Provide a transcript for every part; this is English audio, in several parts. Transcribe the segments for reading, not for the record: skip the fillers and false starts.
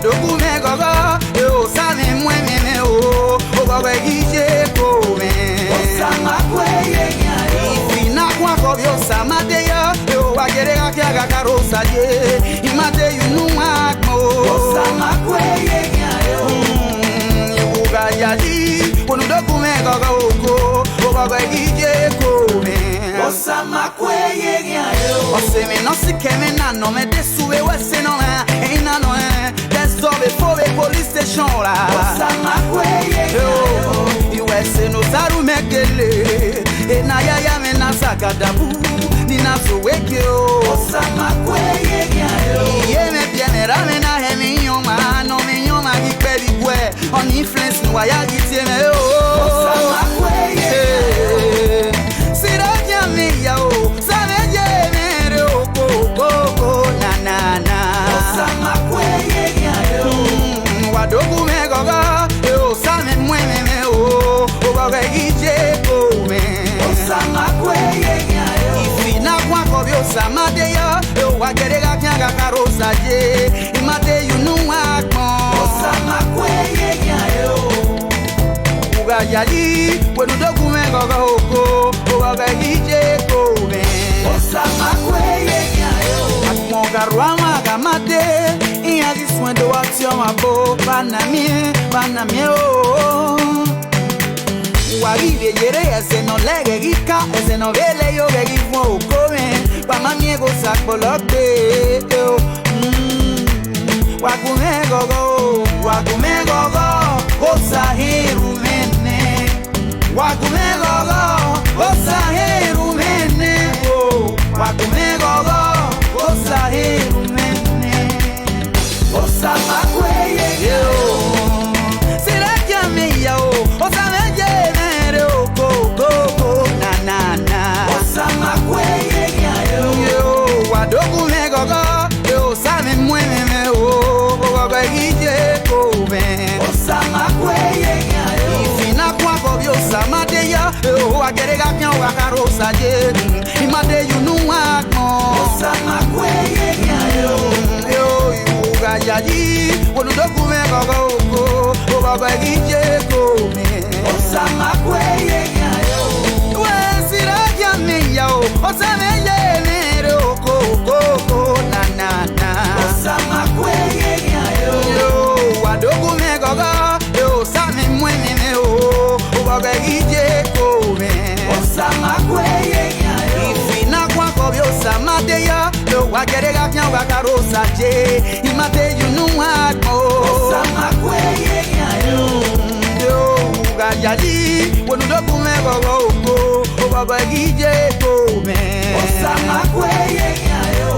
wadogu me gogo yo sami mweme me o gogo gije ko me osama kweye nyayo ifina kwa kobyo samade yo wagere ga karosa je imate yunu akmo osama kweye nyayo yuga yali wonudogu me gogo gogo gije ko me osama kweye nyayo oseme no sikeme na no me desuwe wese no ain't no desobe for the police station la osama kweye nyayo iwese no saru mekele na ya me na sakadabu ni na so weke o osama kweye nyayo ye me bien rame na he mi nyoma no mi nyoma gi peri gwe on influence no ya gi tie me o osama kweye nyayo sira me ya o sabe je me ro ko na osama kweye nyayo wadogu me gogo yo same mweme me o gogo gije ko me osama kweye nyayo ifina kwa kobyo samade yo wagere ga karosa je imate yunu akmo osama kweye nyayo uga yali wonudogu me gogo gogo gije ko me osama kweye nyayo akmo garwa gamade iya diswendo atio mabo banamie o waribe yere ese no lege gika ese no vele yo gegi fo come pa mamie go sakbolope o wakume gogo osahiru mene wakume gogo osahiru mene o wakume gogo osahiru mene osama kweye yo sira jame ya o osama jeme o go na osama kweye yo wadogu me gogo yo same mweme me o gogo gije ko me osama kweye yo ifina kwa kobyo samade ya o agere ga kan wa karosa je imade yunu akmo osama kweye yo yali wonudogu me gogo gogo gije ko me osama kweye nyayo wesira jame yao osame ye ro ko na osama kweye nyayo yo wadogu me gogo yo same mweme me o gogo gije ko me osama kweye nyayo ifina kwa kobyo samade yo wagere ga karosa je imate yunu akmo osama kweye nyayo yo uga yali wonudogu me gogo gije ko me osama kweye nyayo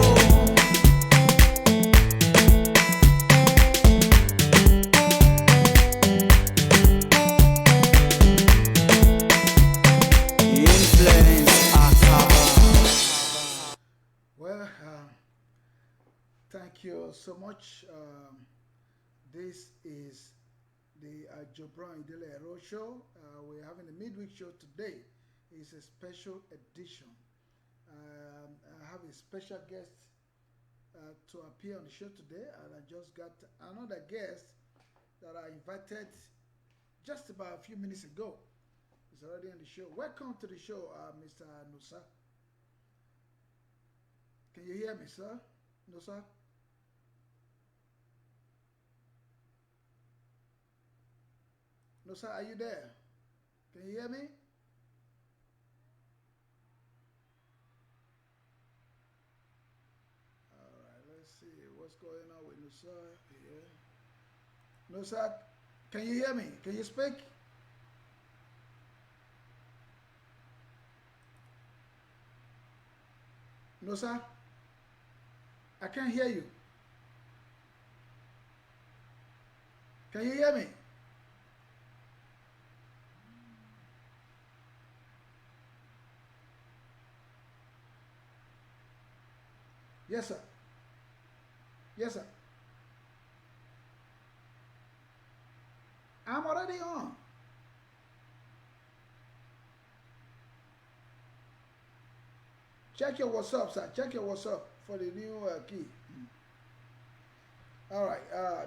Thank you so much. This is the Jobron Idele-Ero show. We're having a midweek show today. It's a special edition. I have a special guest to appear on the show today, and I just got another guest that I invited just about a few minutes ago. He's already on the show. Welcome to the show, Mr. Nosa. Can you hear me, sir? Nosa? Nosa, are you there? Can you hear me? Alright, let's see what's going on with Nosa here. Nosa, can you hear me? Can you speak? Nosa, I can't hear you. Can you hear me? Yes, sir. Yes, sir. I'm already on. Check your WhatsApp, sir. Check your WhatsApp for the new key. All right.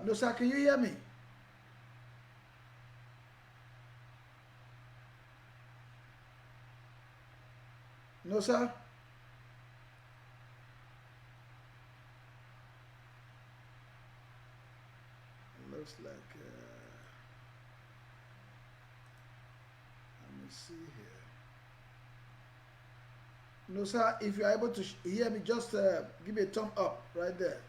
No, sir, can you hear me? No, sir. It looks like. Let me see here. No, sir. If you're able to hear me, just give me a thumb up right there.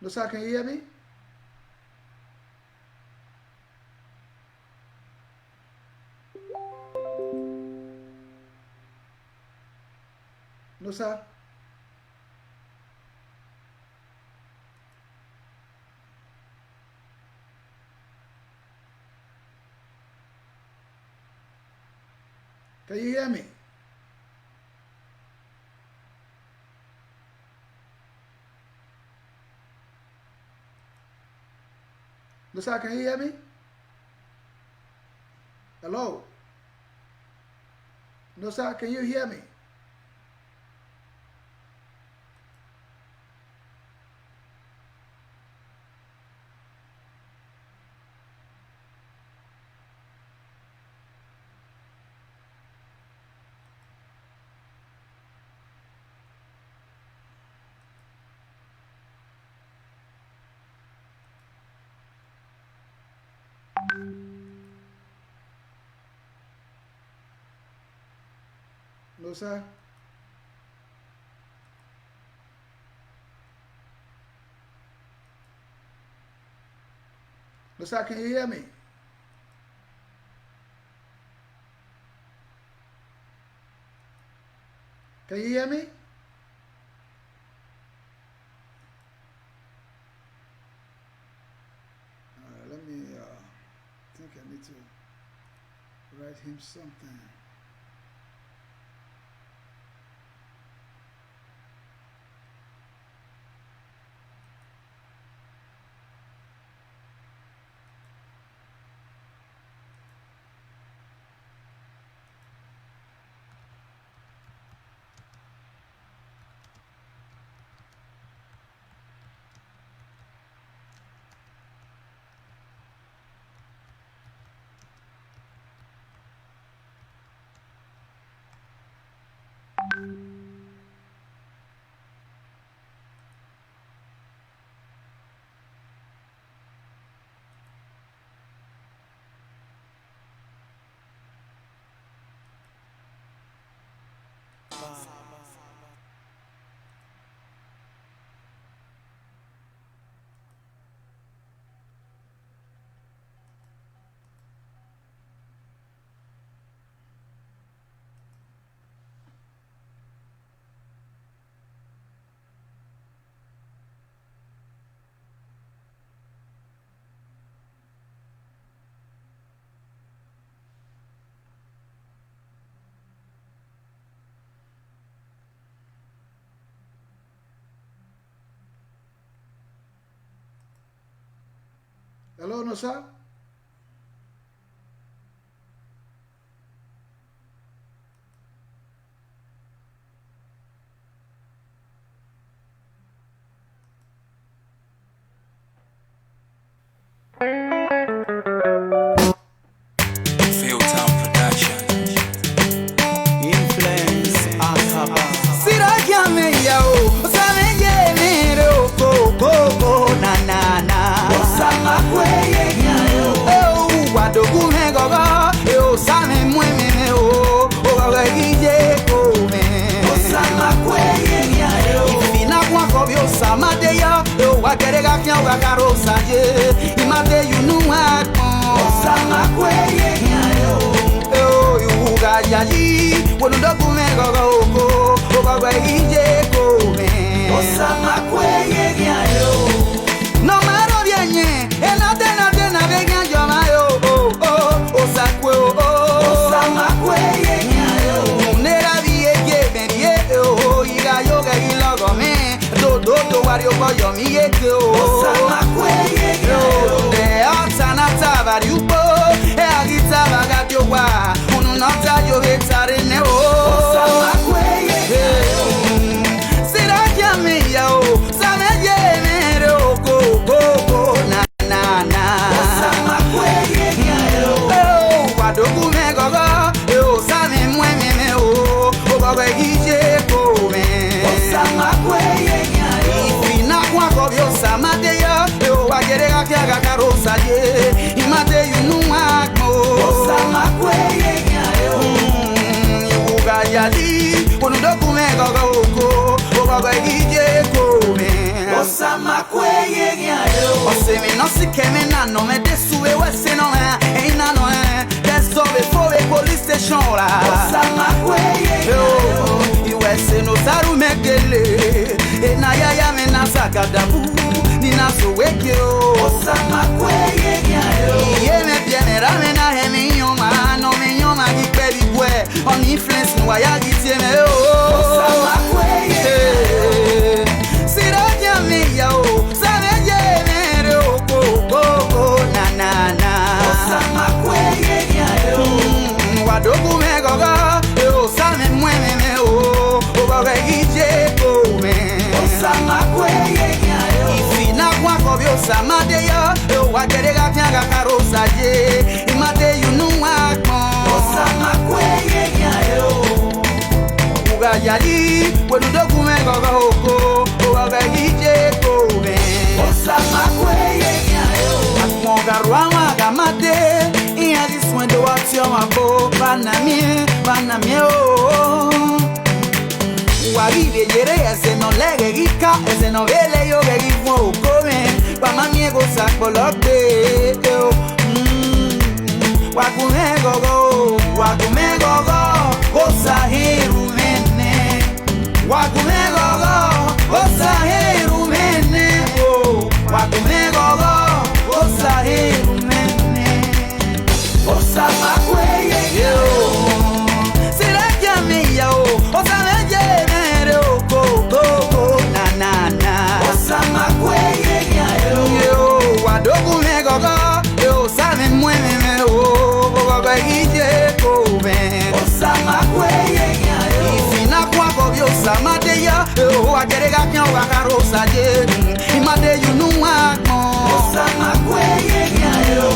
No, sir, can you hear me? No, sir. Can you hear me? No, sir, can you hear me? Hello? No, sir, can you hear me? No, sir. No, sir, can you hear me? Can you hear me? Let me think I need to write him something. Hello, no, sir? Mathew no matter bien, and I beg you, wario boyo mi yeke o de alternata variupo e agita bagadio wa Ugayali, Unudokume Gogo, Ogaga Ije Kome. Osama Kweye Yayo. Osemi no si keme na no me desuwe wese no eh, na no eh. Deso before a police station la. Osama Kweye Yayo. Iwese no saru megele, na ya me na sakadabu, ni na so weke o. Osama Kweye Yayo. Iye me piene rame na he me nyoma, no me nyoma ki peri bwe, on influence no ya gitie me o. Osama Kweye Yayo. Siraja me ya o, sabe je me ro ko na. Osama Kweye Yayo. Wadogu me goga, o same mweme me o, ogaga ije ko me. Osama Kweye Yayo. Ifina kwa kobyo sama de yo, o wagerega kyanga karosa je, imade you know akon. Osama Kweye Yayo. Ugayali, wenudogu me goga oko, ogaga ije ko me. Osama Kweye Yayo. Akmonga rwama gamade, iya diswendo watio mabo, banamie o. Waribe yere ese no lege gika, ese no vele yo begi fo come, pa mamie go sakbolokde yo. Wakume gogo, osahiru mene. Wakume gogo, osahiru mene. Wakume gogo, osahiru mene. Osama Kweye yo. Siraja me yo, osame je me ro ko na. Osama Kweye yo. Wadogu me gogo, yo same mweme me o, gogo ije ko me. Osama Kweye yo. Ifina kwa kobyo sama de ya, o agerega kyan o karosa je, imade you know akon. Osama Kweye yo.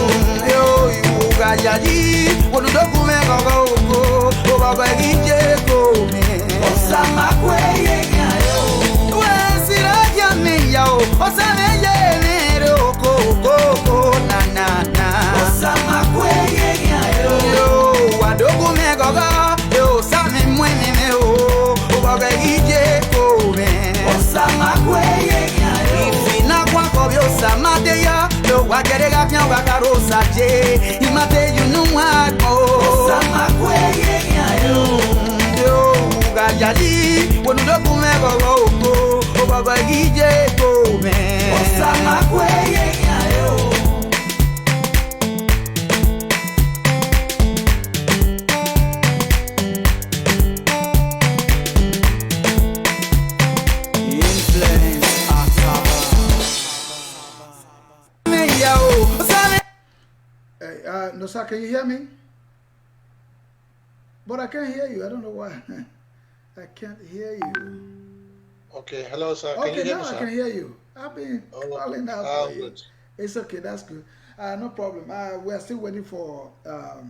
Ugayali, Unudoku me gogo, ogaga ije ko me. Osama Kweye Yayo. Wesiraja me yao, osame ye me ro ko na. Osama Kweye Yayo. Wadoku me gogo, yo same mwene me o, ogaga ije ko me. Osama Kweye Yayo. Ifina kwa kobyo sama de ya, yo wagerega kyan wakarosa je, imate you know akon. Osama Kweye Yayo. Yo ugayali, wenudoku me gogo oko, ogaga ije ko me. Osama Kweye Yayo. Nosakhare, can you hear me? But I can't hear you. I don't know why. I can't hear you. Okay, hello, sir. Okay, can you hear now me, I sir? can hear you. I've been calling out for you. Good. It's okay, that's good. No problem. We are still waiting for our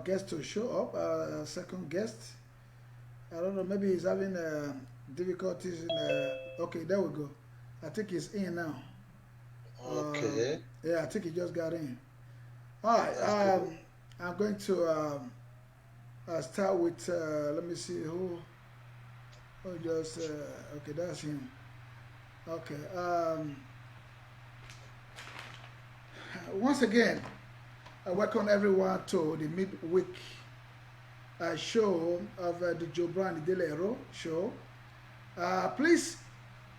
guest to show up, second guest. I don't know, maybe he's having difficulties in okay, there we go. I think he's in now. Okay. Yeah, I think he just got in. All right. I'm going to start with. Let me see who. Oh, just okay. That's him. Okay. Once again, I welcome everyone to the midweek show of the Idele-Ero show. Please,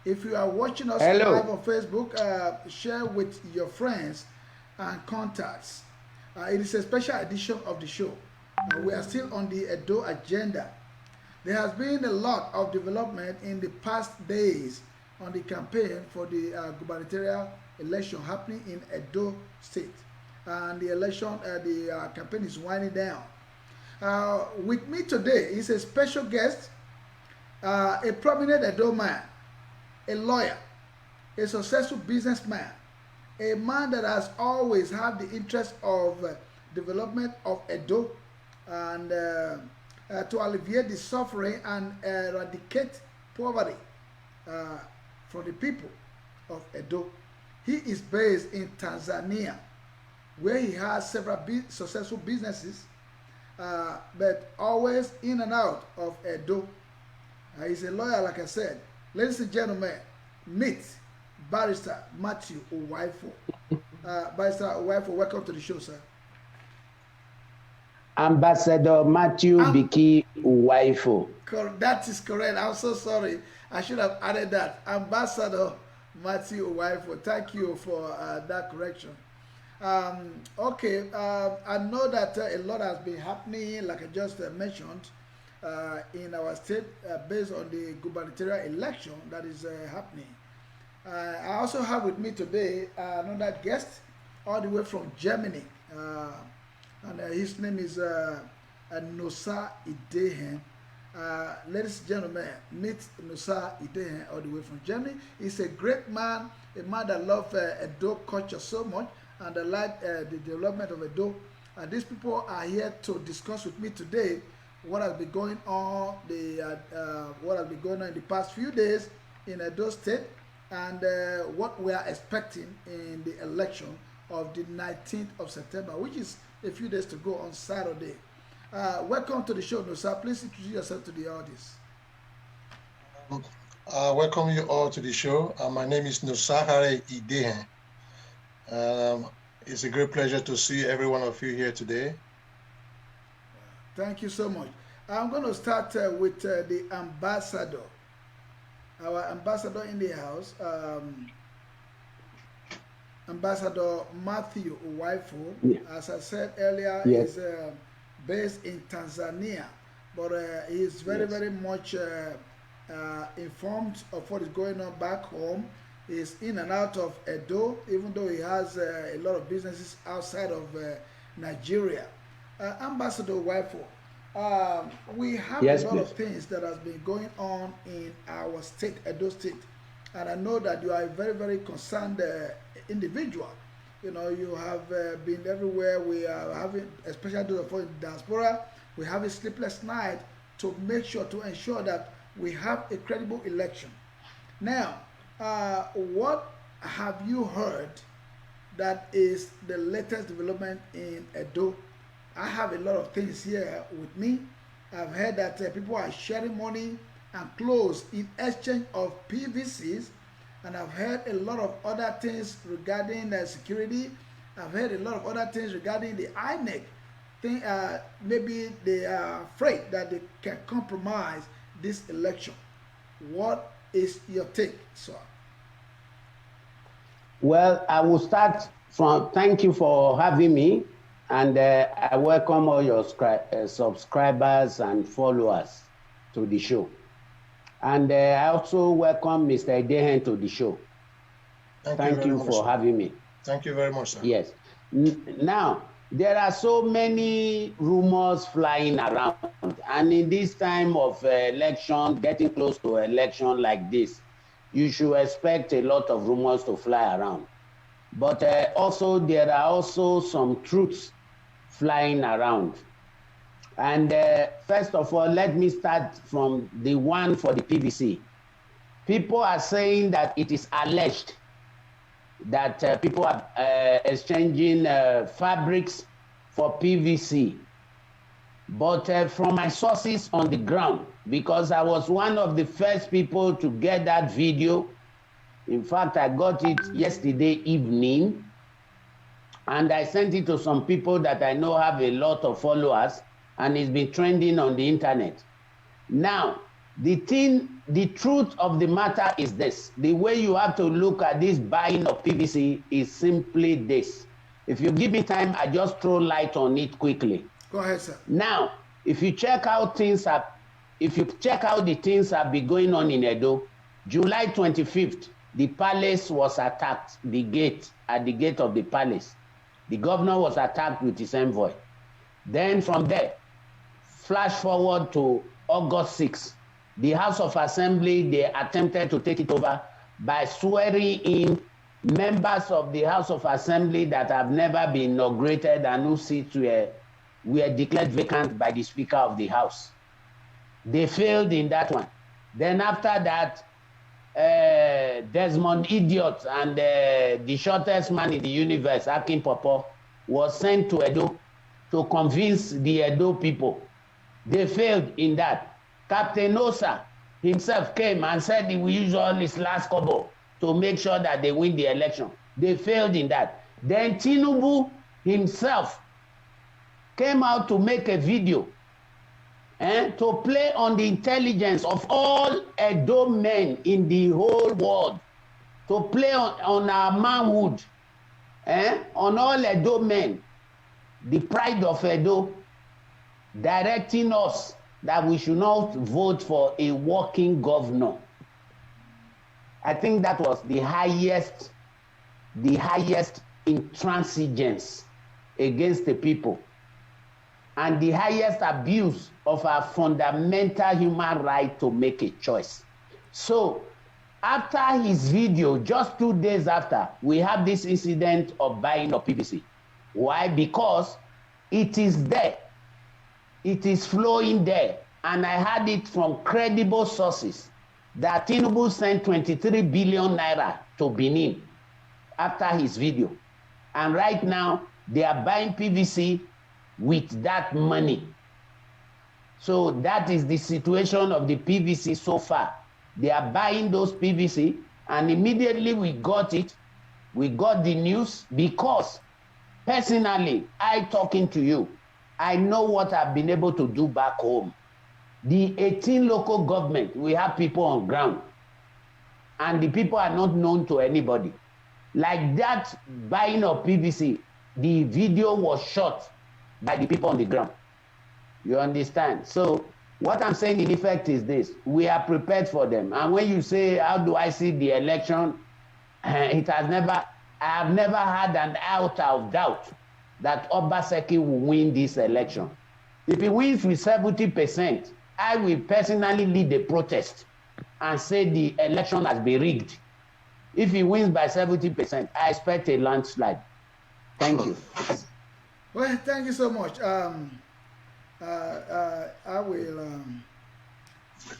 if you are watching us live on Facebook, share with your friends and contacts. It is a special edition of the show. We are still on the Edo agenda. There has been a lot of development in the past days on the campaign for the gubernatorial election happening in Edo State. And the election, the campaign is winding down. With me today is a special guest, a prominent Edo man, a lawyer, a successful businessman, a man that has always had the interest of development of Edo and to alleviate the suffering and eradicate poverty for the people of Edo. He is based in Tanzania, where he has several successful businesses but always in and out of Edo. He's a lawyer, like I said. Ladies and gentlemen, meet Barrister Mathew Uwaifo. Barrister Uwaifo, welcome to the show, sir. Ambassador Mathew Biki Uwaifo. That is correct. I'm so sorry. I should have added that. Ambassador Mathew Uwaifo. Thank you for that correction. Okay, I know that a lot has been happening, like I just mentioned, in our state based on the gubernatorial election that is happening. I also have with me today another guest all the way from Germany, and his name is Nosakhare Idehen. Ladies and gentlemen, meet Nosakhare Idehen all the way from Germany. He's a great man, a man that loves Edo culture so much, and I like the development of Edo. And these people are here to discuss with me today what has been going on, what has been going on in the past few days in Edo State, and what we are expecting in the election of the 19th of September, which is a few days to go on Saturday. Welcome to the show, Nosa. Please introduce yourself to the audience. Welcome you all to the show. My name is Nosakhare Idehen. It's a great pleasure to see every one of you here today. Thank you so much. I'm going to start with the ambassador. Our ambassador in the house, Ambassador Mathew Uwaifo. Yeah. As I said earlier, yes. Is based in Tanzania, but he is very, very much informed of what is going on back home. He is in and out of Edo, even though he has a lot of businesses outside of Nigeria. Ambassador Uwaifo, we have a lot of things that has been going on in our state, Edo State, and I know that you are a very, very concerned individual. You know, you have been everywhere. We are having, especially those of us in diaspora, we have a sleepless night to make sure, to ensure that we have a credible election. Now, what have you heard that is the latest development in Edo? I have a lot of things here with me. I've heard that people are sharing money and clothes in exchange of PVCs, and I've heard a lot of other things regarding security. I've heard a lot of other things regarding the INEC thing. Maybe they are afraid that they can compromise this election. What is your take, sir? Well, I will start from thank you for having me, and I welcome all your subscribers and followers to the show. And I also welcome Mr. Idehen to the show. Thank you for having me. Thank you very much, sir. Yes. Now, there are so many rumors flying around, and in this time of election, getting close to election like this, you should expect a lot of rumors to fly around. But also, there are also some truths flying around. And first of all, let me start from the one for the PVC. People are saying that it is alleged that people are exchanging fabrics for PVC. But from my sources on the ground, because I was one of the first people to get that video. In fact, I got it yesterday evening, and I sent it to some people that I know have a lot of followers, and it's been trending on the internet. Now, the truth of the matter is this. The way you have to look at this buying of PVC is simply this. If you give me time, I just throw light on it quickly. Go ahead, sir. Now, if you check how the things have been going on in Edo, July 25th, the palace was attacked, at the gate of the palace. The governor was attacked with his envoy. Then from there, flash forward to August 6th, the House of Assembly, they attempted to take it over by swearing in members of the House of Assembly that have never been inaugurated and whose seats were declared vacant by the Speaker of the House. They failed in that one. Then after that, Desmond Idiot and the shortest man in the universe, Akin Popo, was sent to Edo to convince the Edo people. They failed in that. Captain Osa himself came and said he will use all his last kobo to make sure that they win the election. They failed in that. Then Tinubu himself came out to make a video to play on the intelligence of all Edo men in the whole world, to play on our manhood, on all Edo men, the pride of Edo, directing us that we should not vote for a working governor. I think that was the highest intransigence against the people and the highest abuse of our fundamental human right to make a choice. So after his video, just 2 days after, we have this incident of buying of PVC. Why? Because it is there. It is flowing there. And I had it from credible sources that Tinubu sent 23 billion naira to Benin after his video. And right now, they are buying PVC with that money. So that is the situation of the PVC so far. They are buying those PVC, and immediately we got it. We got the news because personally, I talking to you, I know what I've been able to do back home. The 18 local government, we have people on ground, and the people are not known to anybody. Like that buying of PVC, the video was shot by the people on the ground. You understand? So what I'm saying in effect is this: we are prepared for them. And when you say, how do I see the election? I have never had an iota of doubt that Obaseki will win this election. If he wins with 70%, I will personally lead the protest and say the election has been rigged. If he wins by 70%, I expect a landslide. Thank you. Well, thank you so much. I will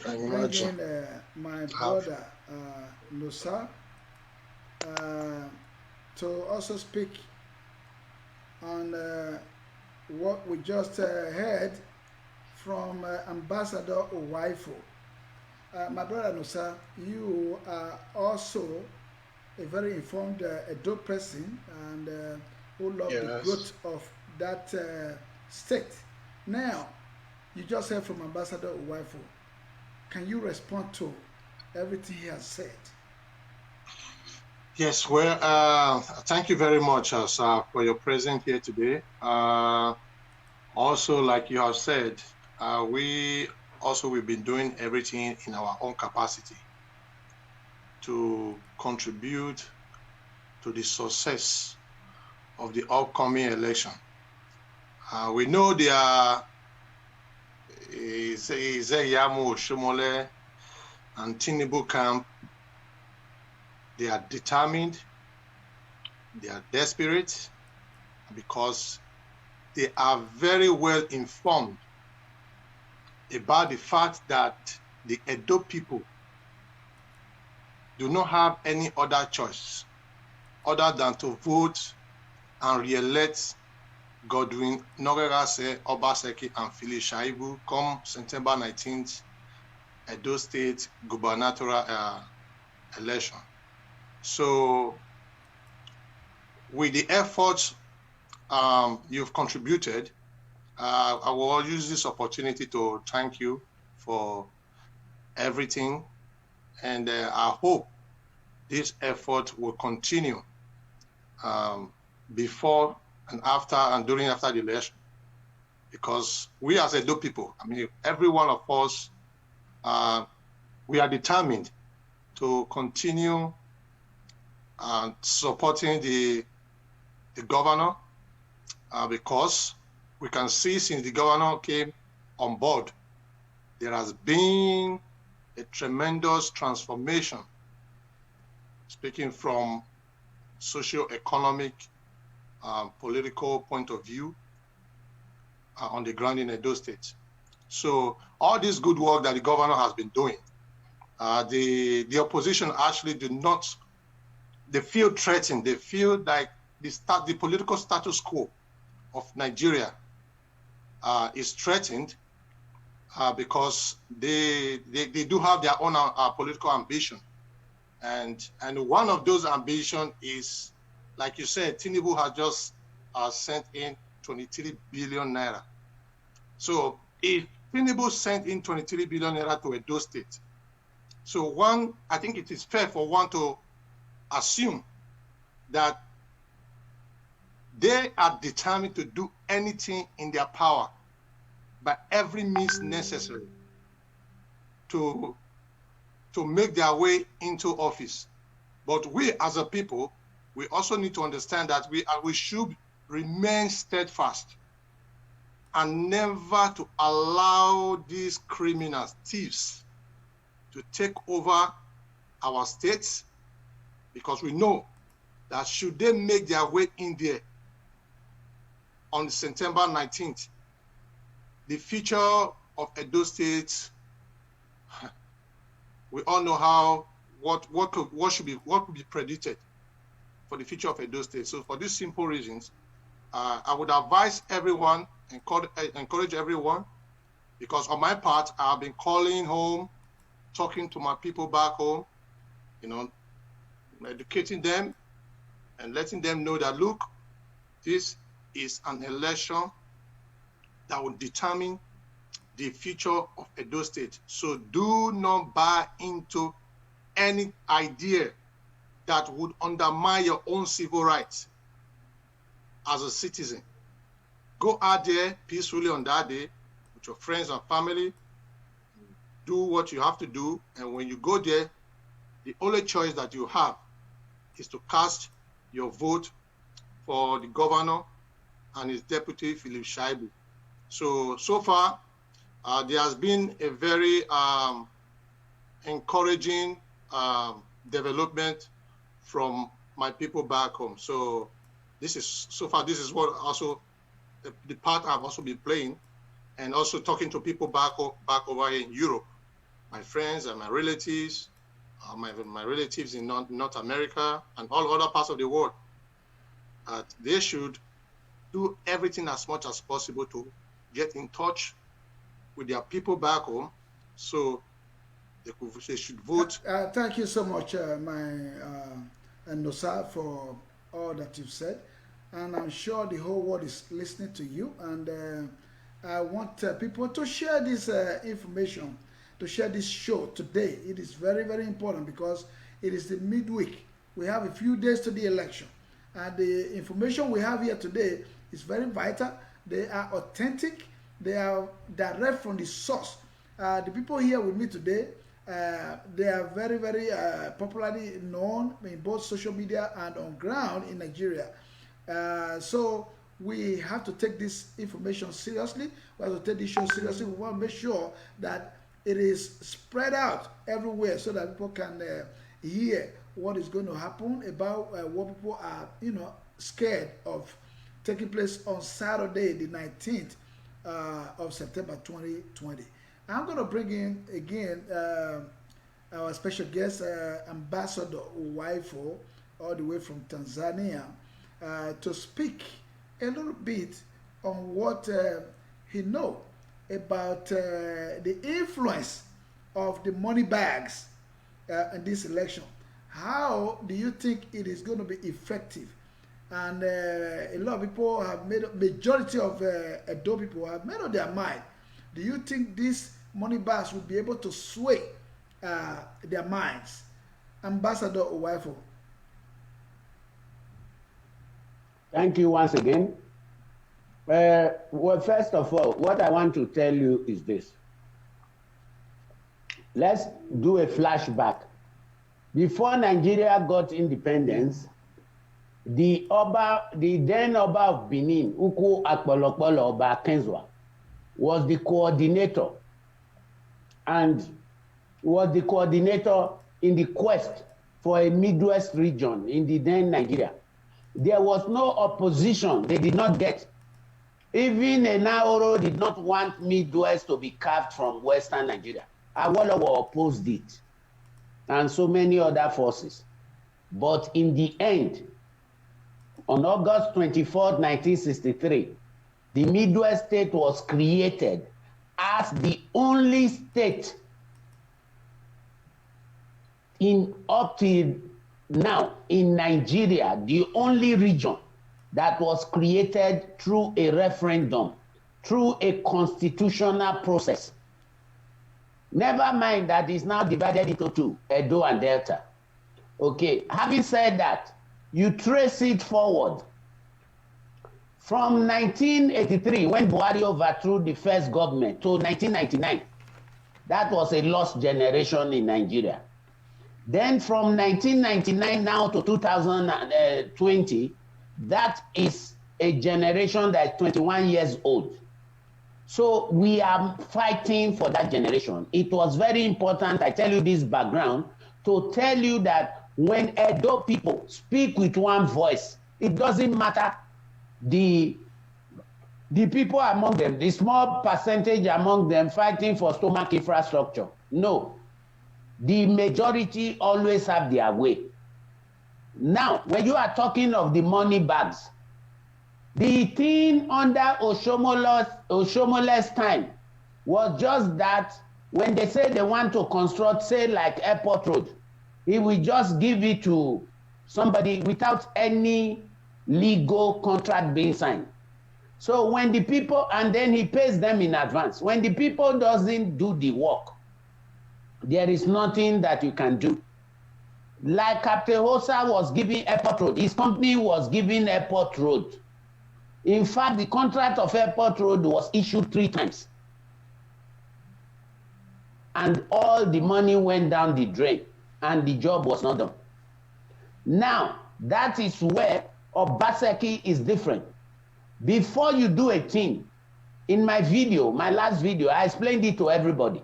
bring in my brother Nosa to also speak on what we just heard from Ambassador Uwaifo. My brother Nosa, you are also a very informed Edo person and who love the growth of that state. Now, you just heard from Ambassador Uwaifo. Can you respond to everything he has said? Yes, well, thank you very much, sir, for your presence here today. Also, like you have said, we've been doing everything in our own capacity to contribute to the success of the upcoming election. We know there are Ize-Yamu, Oshomole, and Tinubu camp. They are determined, they are desperate, because they are very well informed about the fact that the Edo people do not have any other choice other than to vote and re-elect Godwin Nosakhare, Obaseki, and Philip Shaibu come September 19th, Edo State gubernatorial election. So, with the efforts you've contributed, I will use this opportunity to thank you for everything, and I hope this effort will continue before and after and during after the election, because we as Edo people, I mean, every one of us, we are determined to continue supporting the governor, because we can see since the governor came on board, there has been a tremendous transformation, speaking from socio-economic, political point of view on the ground in Edo State. So all this good work that the governor has been doing, the opposition actually do not, they feel threatened. They feel like the political status quo of Nigeria is threatened because they do have their own political ambition. And one of those ambitions is, like you said, Tinubu has just sent in 23 billion naira. So if Tinubu sent in 23 billion naira to Edo State, so I think it is fair for one to assume that they are determined to do anything in their power by every means necessary to make their way into office. But we as a people, we also need to understand that we should remain steadfast and never to allow these criminals, thieves, to take over our states, because we know that should they make their way in there on September 19th, the future of Edo State, we all know what should be predicted for the future of Edo State. So for these simple reasons, I would advise everyone, encourage everyone, because on my part, I've been calling home, talking to my people back home, educating them and letting them know that, look, this is an election that will determine the future of Edo State. So do not buy into any idea that would undermine your own civil rights as a citizen. Go out there peacefully on that day with your friends and family. Do what you have to do. And when you go there, the only choice that you have is to cast your vote for the governor and his deputy, Philip Shaibu. So far, there has been a very encouraging development from my people back home. So this is what also the part I've also been playing, and also talking to people back over here in Europe, my friends and my relatives, my relatives in North America and all other parts of the world. They should do everything as much as possible to get in touch with their people back home, so they should vote. Thank you so much, Nosa, for all that you've said, and I'm sure the whole world is listening to you. And I want people to share this information, to share this show today. It is very, very important because it is the midweek. We have a few days to the election, and the information we have here today is very vital. They are authentic. They are direct from the source. The people here with me today, they are very, very popularly known in both social media and on ground in Nigeria. So we have to take this information seriously. We have to take this show seriously. We want to make sure that it is spread out everywhere so that people can hear what is going to happen about what people are, scared of taking place on Saturday, the 19th of September 2020. I'm going to bring in again our special guest, Ambassador Uwaifo, all the way from Tanzania, to speak a little bit on what he knows about the influence of the money bags in this election. How do you think it is going to be effective? And a lot of people have majority of Edo people have made up their mind. Do you think these money bags will be able to sway their minds? Ambassador Uwaifo. Thank you once again. Well, first of all, what I want to tell you is this. Let's do a flashback. Before Nigeria got independence, the then Oba of Benin, Uku Akpolokpolo Oba Kenzwa, was the coordinator, and was the coordinator in the quest for a Midwest region in the then Nigeria. There was no opposition. They did not get. Even Idele-Ero did not want Midwest to be carved from Western Nigeria. Awolowo opposed it, and so many other forces. But in the end, on August 24, 1963, the Midwest state was created as the only state up to now in Nigeria, the only region that was created through a referendum, through a constitutional process. Never mind that it's now divided into two, Edo and Delta. Okay, having said that, you trace it forward. From 1983, when Buhari overthrew the first government, to 1999, that was a lost generation in Nigeria. Then from 1999 now to 2020, that is a generation that is 21 years old. So we are fighting for that generation. It was very important, I tell you this background, to tell you that when Edo people speak with one voice, it doesn't matter the people among them, the small percentage among them fighting for stomach infrastructure. No. The majority always have their way. Now, when you are talking of the money bags, the thing under Oshomole's time was just that when they say they want to construct, say, like Airport Road, he will just give it to somebody without any legal contract being signed. So when the people, and then he pays them in advance. When the people doesn't do the work, there is nothing that you can do. Like Captain Hosa was giving Airport Road, his company was giving Airport Road. In fact, the contract of Airport Road was issued 3 times. And all the money went down the drain, and the job was not done. Now, that is where Obaseki is different. Before you do a thing, in my video, my last video, I explained it to everybody.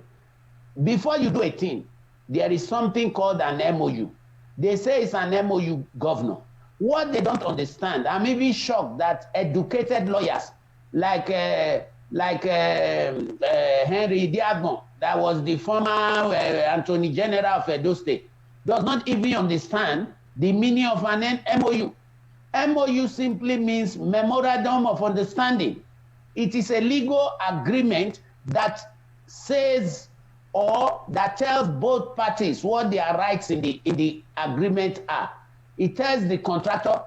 Before you do a thing, there is something called an MOU. They say it's an MOU, governor. What they don't understand, I'm even shocked that educated lawyers like Henry Diagbon, that was the former Attorney General of Edo State, does not even understand the meaning of an MOU. MOU simply means Memorandum of Understanding. It is a legal agreement that says or that tells both parties what their rights in the agreement are. It tells the contractor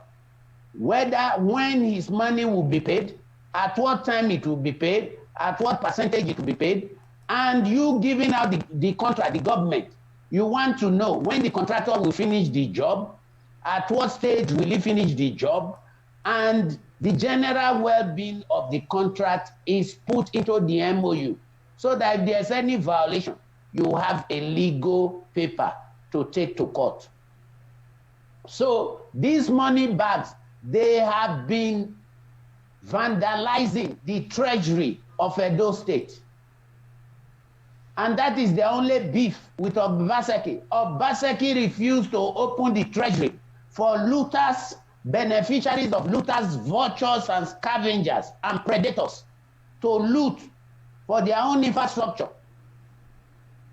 whether when his money will be paid, at what time it will be paid, at what percentage it will be paid, and you giving out the contract, the government, you want to know when the contractor will finish the job, at what stage will he finish the job, and the general well-being of the contract is put into the MOU, so that if there's any violation, you have a legal paper to take to court. So these money bags, they have been vandalizing the treasury of Edo State. And that is the only beef with Obaseki. Obaseki refused to open the treasury for looters, beneficiaries of looters, vultures, and scavengers and predators to loot for their own infrastructure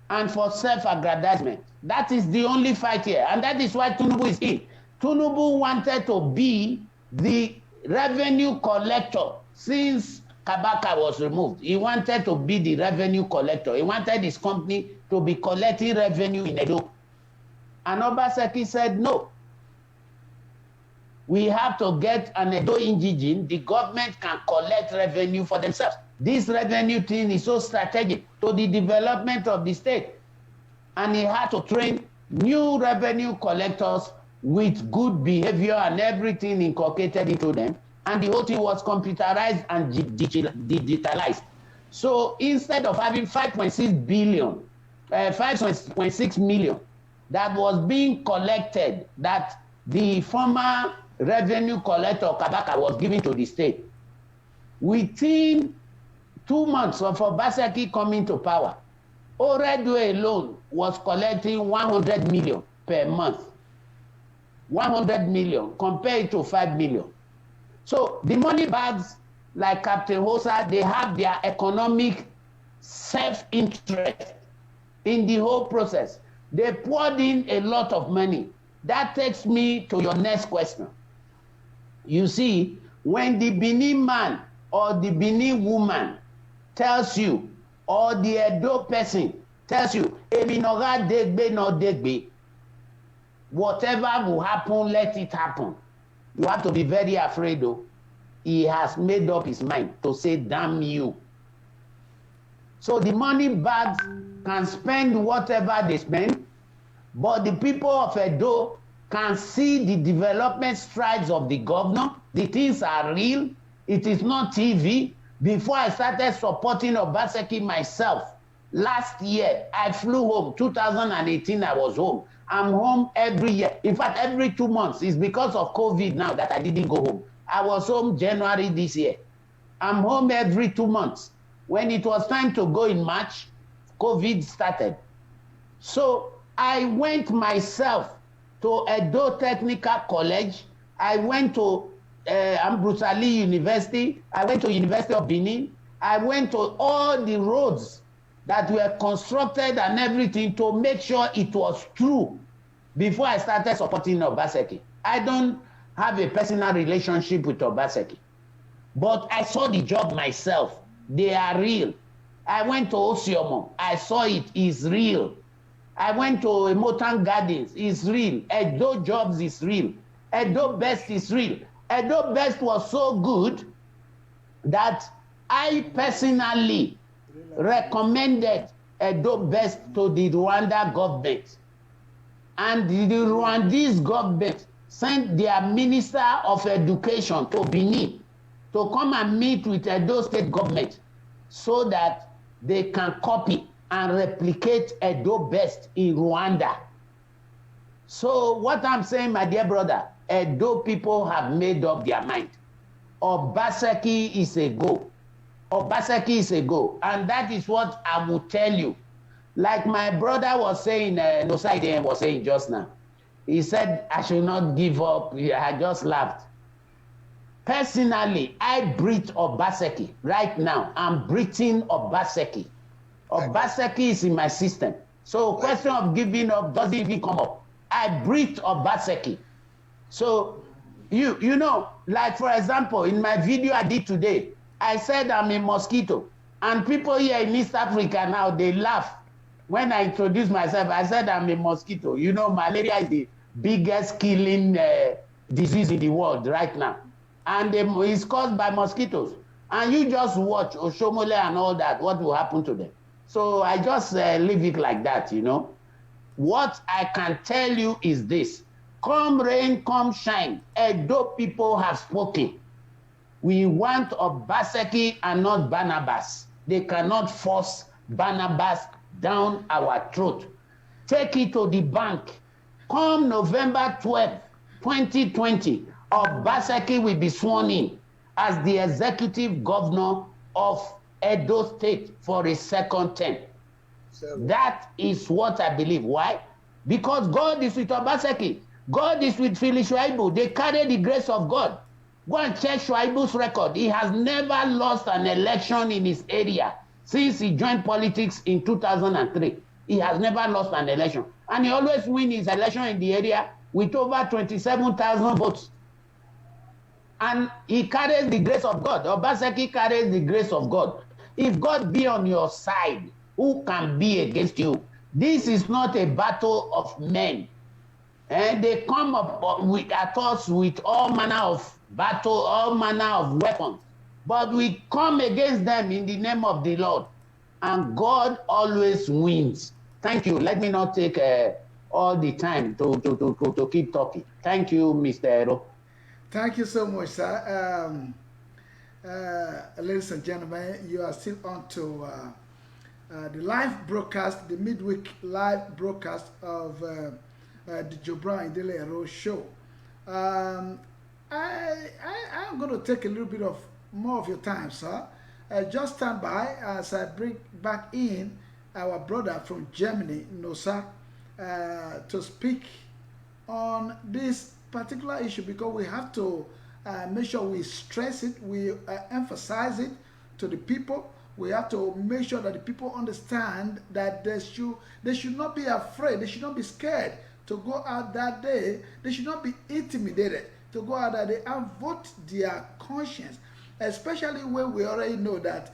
and for self-aggrandizement. That is the only fight here, and that is why Tinubu is in. Tinubu wanted to be the revenue collector since Kabaka was removed. He wanted to be the revenue collector. He wanted his company to be collecting revenue in Edo. And Obaseki said, no. We have to get an Edo indigene. The government can collect revenue for themselves. This revenue thing is so strategic to the development of the state. And he had to train new revenue collectors with good behavior and everything inculcated into them. And the whole thing was computerized and digitalized. So instead of having 5.6 billion, 5.6 million that was being collected, that the former revenue collector Kabaka was giving to the state, within 2 months of Obaseki coming to power, Oredo alone was collecting 100 million per month. 100 million compared to 5 million. So the money bags, like Captain Hosa, they have their economic self-interest in the whole process. They poured in a lot of money. That takes me to your next question. You see, when the Benin man or the Benin woman tells you, or the Edo person tells you, whatever will happen, let it happen. You have to be very afraid though. He has made up his mind to say, damn you. So the money bags can spend whatever they spend, but the people of Edo can see the development strides of the governor. The things are real. It is not TV. Before I started supporting Obaseki myself, last year, I flew home. 2018, I was home. I'm home every year. In fact, every 2 months. It's because of COVID now that I didn't go home. I was home January this year. I'm home every 2 months. When it was time to go in March, COVID started. So I went myself to Edo Technical College. I went to Ambrose Ali University. I went to University of Benin. I went to all the roads that were constructed and everything to make sure it was true before I started supporting Obaseki. I don't have a personal relationship with Obaseki, but I saw the job myself. They are real. I went to Osiomo. I saw it is real. I went to Emotan Gardens. It's real. Edo Jobs is real. Edo Best is real. Edo Best was so good that I personally recommended Edo Best to the Rwanda government. And the Rwandese government sent their Minister of Education to Benin to come and meet with Edo State government so that they can copy and replicate Edo Best in Rwanda. So what I'm saying, my dear brother, Edo people have made up their mind. Obaseki is a go. Obaseki is a go. And that is what I will tell you. Like my brother was saying, Nosakhare was saying just now. He said, I should not give up. I just laughed. Personally, I breathe Obaseki right now. I'm breathing Obaseki. Obaseki is in my system. So question of giving up doesn't even come up. I breathe Obaseki. So, you know, like for example, in my video I did today, I said I'm a mosquito. And people here in East Africa now, they laugh. When I introduce myself, I said I'm a mosquito. You know, malaria is the biggest killing disease in the world right now. And it's caused by mosquitoes. And you just watch Oshomole and all that, what will happen to them. So I just leave it like that, you know. What I can tell you is this. Come rain, come shine. Edo people have spoken. We want Obaseki and not Barnabas. They cannot force Barnabas down our throat. Take it to the bank. Come November 12, 2020, Obaseki will be sworn in as the executive governor of Edo State for a second term. That is what I believe. Why? Because God is with Obaseki. God is with Philip Shuaibu. They carry the grace of God. Go and check Shuaibu's record. He has never lost an election in his area since he joined politics in 2003. He has never lost an election. And he always wins his election in the area with over 27,000 votes. And he carries the grace of God. Obaseki carries the grace of God. If God be on your side, who can be against you? This is not a battle of men. And they come up at us with all manner of battle, all manner of weapons. But we come against them in the name of the Lord. And God always wins. Thank you. Let me not take all the time to keep talking. Thank you, Mr. Ero. Thank you so much, sir. Ladies and gentlemen, you are still on to the live broadcast, the midweek live broadcast of the Idele-Ero show. I'm going to take a little bit of more of your time, sir. Just stand by as I bring back in our brother from Germany, Nosa, to speak on this particular issue, because we have to make sure we stress it, we emphasize it to the people. We have to make sure that the people understand that they should not be afraid, they should not be scared to go out that day. They should not be intimidated to go out that day and vote their conscience. especially when we already know that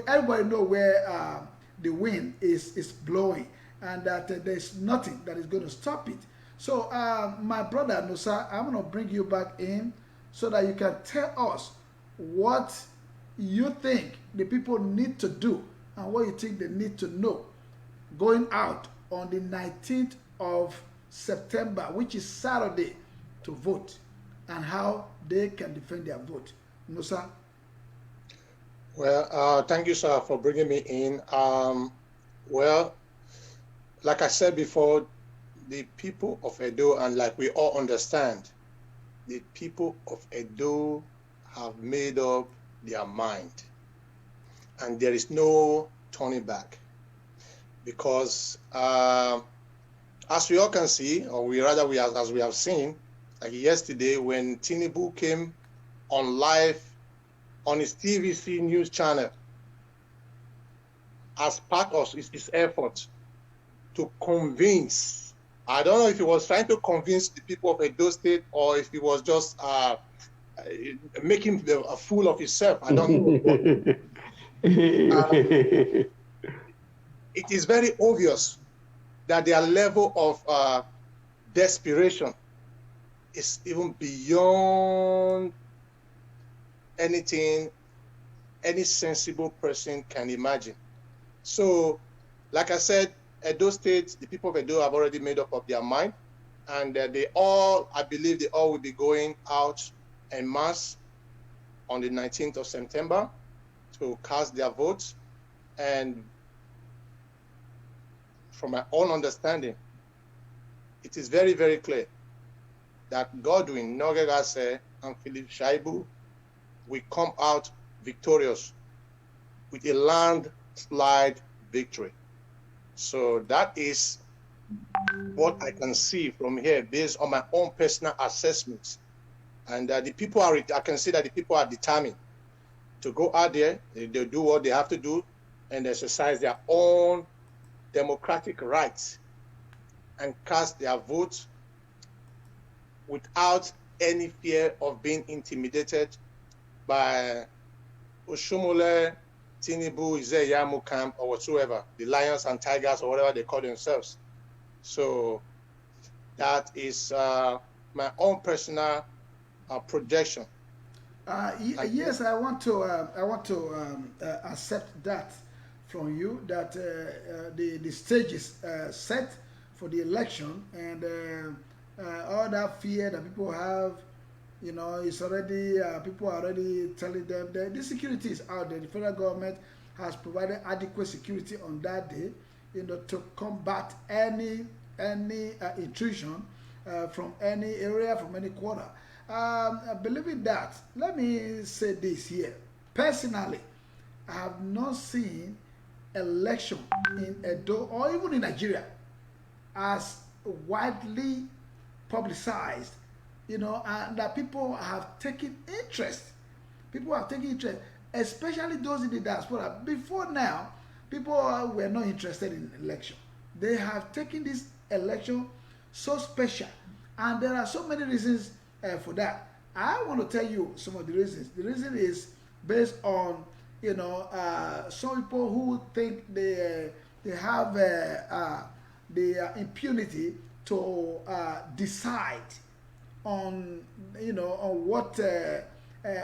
everybody know where the wind is blowing, and that there's nothing that is going to stop it. So, my brother Nosa, I'm going to bring you back in so that you can tell us what you think the people need to do and what you think they need to know going out on the 19th of September, which is Saturday, to vote, and how they can defend their vote. Nosa? Well, thank you, sir, for bringing me in. Well, like I said before, the people of Edo, and like we all understand, the people of Edo have made up their mind, and there is no turning back. Because as we all can see, or as we have seen, like yesterday when Tinubu came on live on his TVC news channel as part of his effort to convince, I don't know if he was trying to convince the people of Edo State or if he was just making a fool of himself. I don't know. It is very obvious that their level of desperation is even beyond anything any sensible person can imagine. So, like I said, Edo State, the people of Edo have already made up of their mind, and I believe they all will be going out en masse on the 19th of September to cast their votes. And from my own understanding, it is very, very clear that Godwin Nogegase and Philip Shaibu will come out victorious with a landslide victory. So that is what I can see from here based on my own personal assessments. And the people I can see that the people are determined to go out there, they do what they have to do, and exercise their own democratic rights and cast their votes without any fear of being intimidated by Oshomole, Tinubu, Izeyamu camp, or whatsoever, the lions and tigers, or whatever they call themselves. So that is my own personal projection. Yes, I want to accept that from you, that the stage is set for the election, and all that fear that people have, you know, it's already people are already telling them that the security is out there. The federal government has provided adequate security on that day, you know, to combat any intrusion from any area, from any quarter. Believing that, let me say this here. Personally, I have not seen election in Edo or even in Nigeria as widely publicized, you know, and that people have taken interest. People have taken interest, especially those in the diaspora. Before now, people were not interested in election. They have taken this election so special, and there are so many reasons for that. I want to tell you some of the reasons. The reason is based on, you know, some people who think they have the impunity to decide on, you know, on what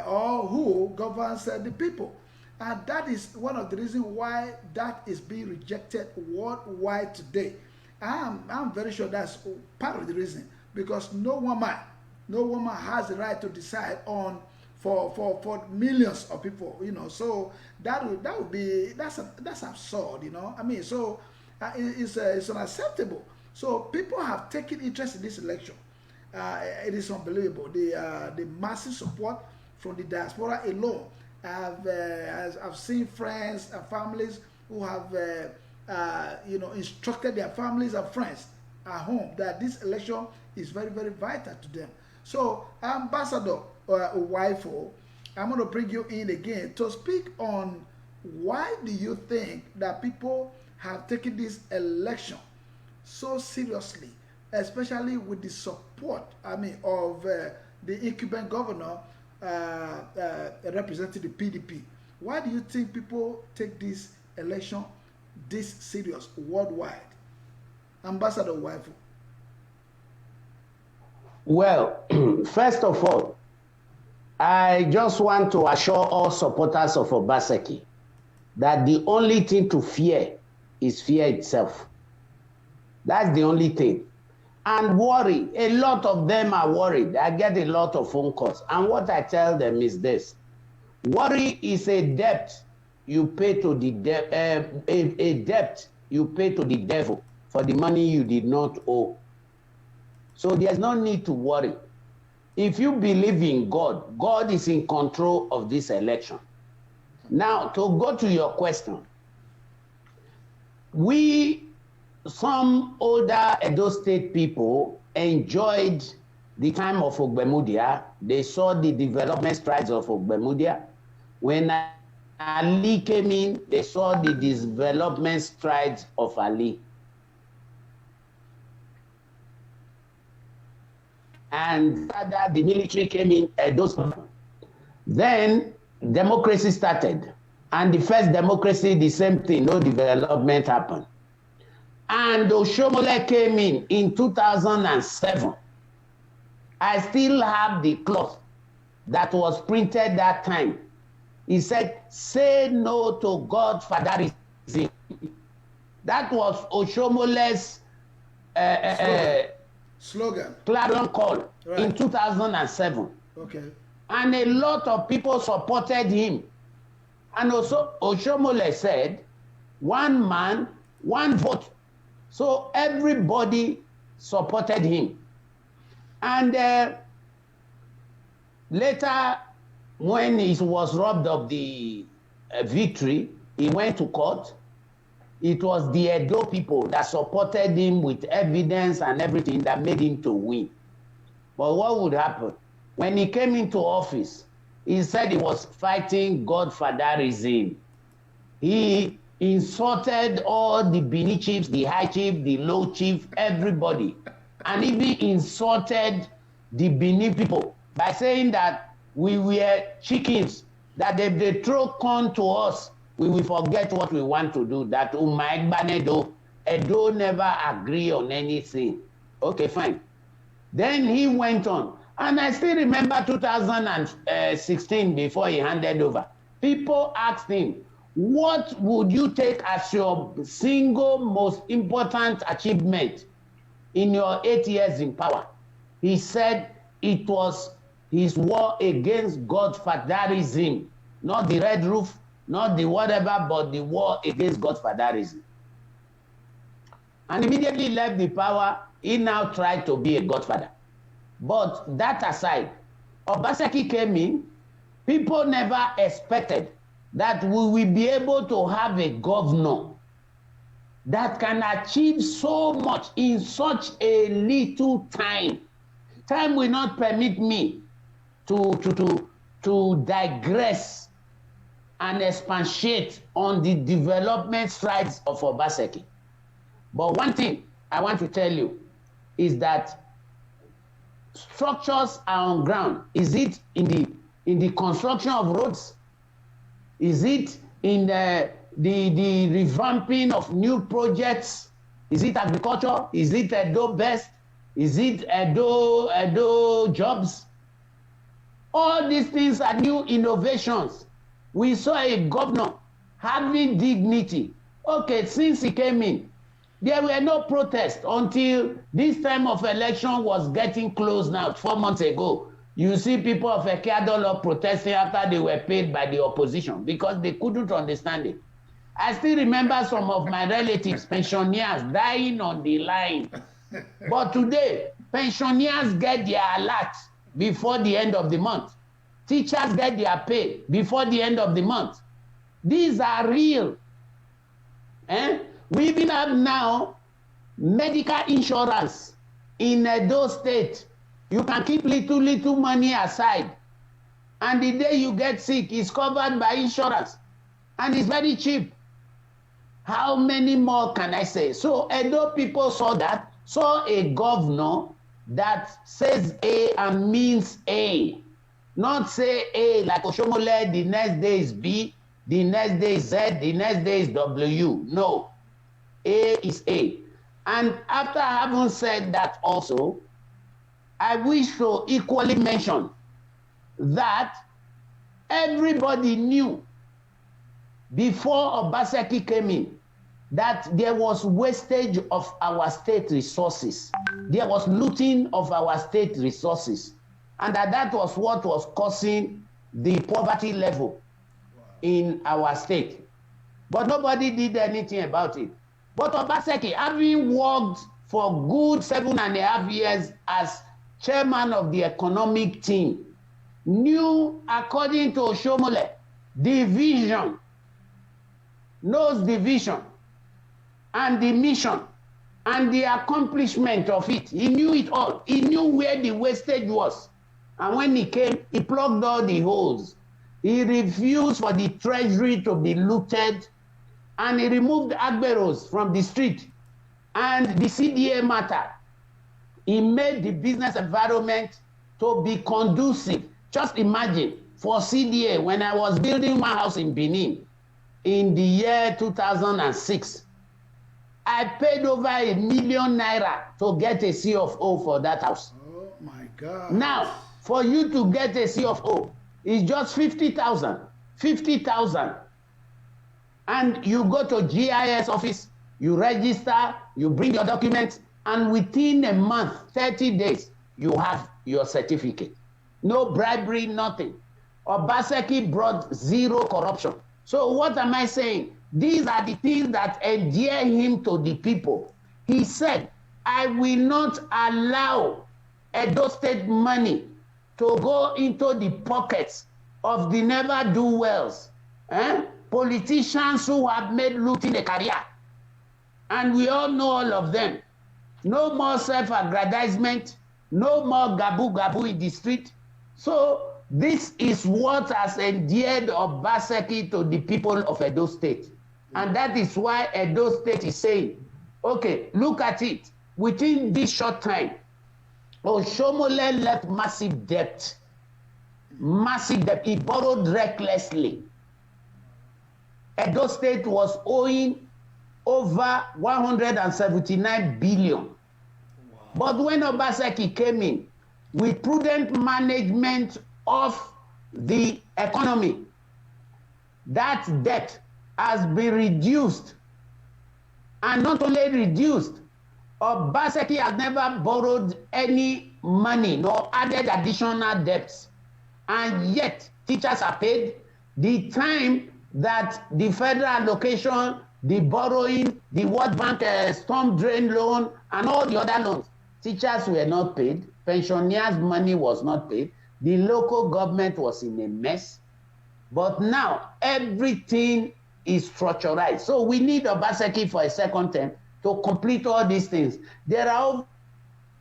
or who governs the people, and that is one of the reasons why that is being rejected worldwide today. I'm very sure that's part of the reason, because no woman has the right to decide on for millions of people, you know. So that's absurd, you know. I mean, so it's unacceptable. So people have taken interest in this election. It is unbelievable. The massive support from the diaspora alone. I've seen friends and families who have you know, instructed their families and friends at home that this election is very, very vital to them. So, Ambassador Uwaifo, I'm going to bring you in again to speak on why do you think that people have taken this election so seriously, especially with the support, I mean, of the incumbent governor representing the PDP. Why do you think people take this election this serious worldwide? Ambassador Uwaifo. Well, first of all, I just want to assure all supporters of Obaseki that the only thing to fear is fear itself. That's the only thing. And worry, a lot of them are worried. I get a lot of phone calls. And what I tell them is this. Worry is a debt you pay to the a debt you pay to the devil for the money you did not owe. So there's no need to worry. If you believe in God, God is in control of this election. Now, to go to your question, some older Edo State people enjoyed the time of Ogbemudia. They saw the development strides of Ogbemudia. When Ali came in, they saw the development strides of Ali. And further, the military came in, then democracy started. And the first democracy, the same thing, no development happened. And Oshomole came in 2007. I still have the cloth that was printed that time. He said, say no to Godfatherism. That was Oshomole's slogan. Clarion call in 2007. Okay. And a lot of people supported him. And also Oshomole said, one man, one vote. So everybody supported him. And later, when he was robbed of the victory, he went to court. It was the Edo people that supported him with evidence and everything that made him to win. But what would happen? When he came into office, he said he was fighting Godfatherism. He insulted all the Bini chiefs, the high chief, the low chief, everybody. And even insulted the Bini people by saying that we were chickens, that if they throw corn to us, we will forget what we want to do, that Edo never agree on anything. Okay, fine. Then he went on. And I still remember 2016, before he handed over, people asked him, what would you take as your single most important achievement in your 8 years in power? He said it was his war against Godfatherism, not the red roof, not the whatever, but the war against Godfatherism. And immediately left the power. He now tried to be a godfather. But that aside, Obaseki came in. People never expected that we will be able to have a governor that can achieve so much in such a little time. Time will not permit me to digress and expatiate on the development strides of Obaseki. But one thing I want to tell you is that structures are on ground. Is it in the construction of roads? Is it in the revamping of new projects? Is it agriculture? Is it Edo Best? Is it Edo Jobs? All these things are new innovations. We saw a governor having dignity. Okay, since he came in, there were no protests until this time of election was getting close now, 4 months ago. You see people of Ekeadolo protesting after they were paid by the opposition because they couldn't understand it. I still remember some of my relatives, pensioners, dying on the line. But today, pensioners get their alert before the end of the month. Teachers get their pay before the end of the month. These are real. We even have now medical insurance in those states. You can keep little money aside. And the day you get sick, it's covered by insurance. And it's very cheap. How many more can I say? So Edo people saw a governor that says A and means A. Not say A like Oshomole, the next day is B, the next day is Z, the next day is W. No, A is A. And after having said that also, I wish to equally mention that everybody knew before Obaseki came in that there was wastage of our state resources. There was looting of our state resources. And that was what was causing the poverty level in our state. But nobody did anything about it. But Obaseki, having worked for good 7.5 years as chairman of the economic team, knew, according to Oshomole, the vision, knows the vision and the mission and the accomplishment of it. He knew it all. He knew where the wastage was. And when he came, he plugged all the holes. He refused for the treasury to be looted, and he removed Agberos from the street. And the CDA matter, he made the business environment to be conducive. Just imagine, for CDA, when I was building one house in Benin in the year 2006, I paid over ₦1 million to get a C of O for that house. Oh my God. Now, for you to get a C of O, it's just 50,000. 50,000. And you go to GIS office, you register, you bring your documents, and within a month, 30 days, you have your certificate. No bribery, nothing. Obaseki brought zero corruption. So what am I saying? These are the things that endear him to the people. He said, I will not allow Edo State money to go into the pockets of the never-do-wells, politicians who have made looting a career. And we all know all of them. No more self-aggrandizement, no more gabu-gabu in the street. So this is what has endeared Obaseki to the people of Edo State. And that is why Edo State is saying, okay, look at it. Within this short time, Oshomole left massive debt. Massive debt. He borrowed recklessly. Edo State was owing over 179 billion. Wow. But when Obaseki came in, with prudent management of the economy, that debt has been reduced. And not only reduced, Obaseki has never borrowed any money nor added additional debts. And yet, teachers are paid. The time that the federal allocation, the borrowing, the World Bank storm drain loan, and all the other loans, teachers were not paid. Pensioners' money was not paid. The local government was in a mess. But now, everything is structured. So we need Obaseki for a second term to complete all these things. There are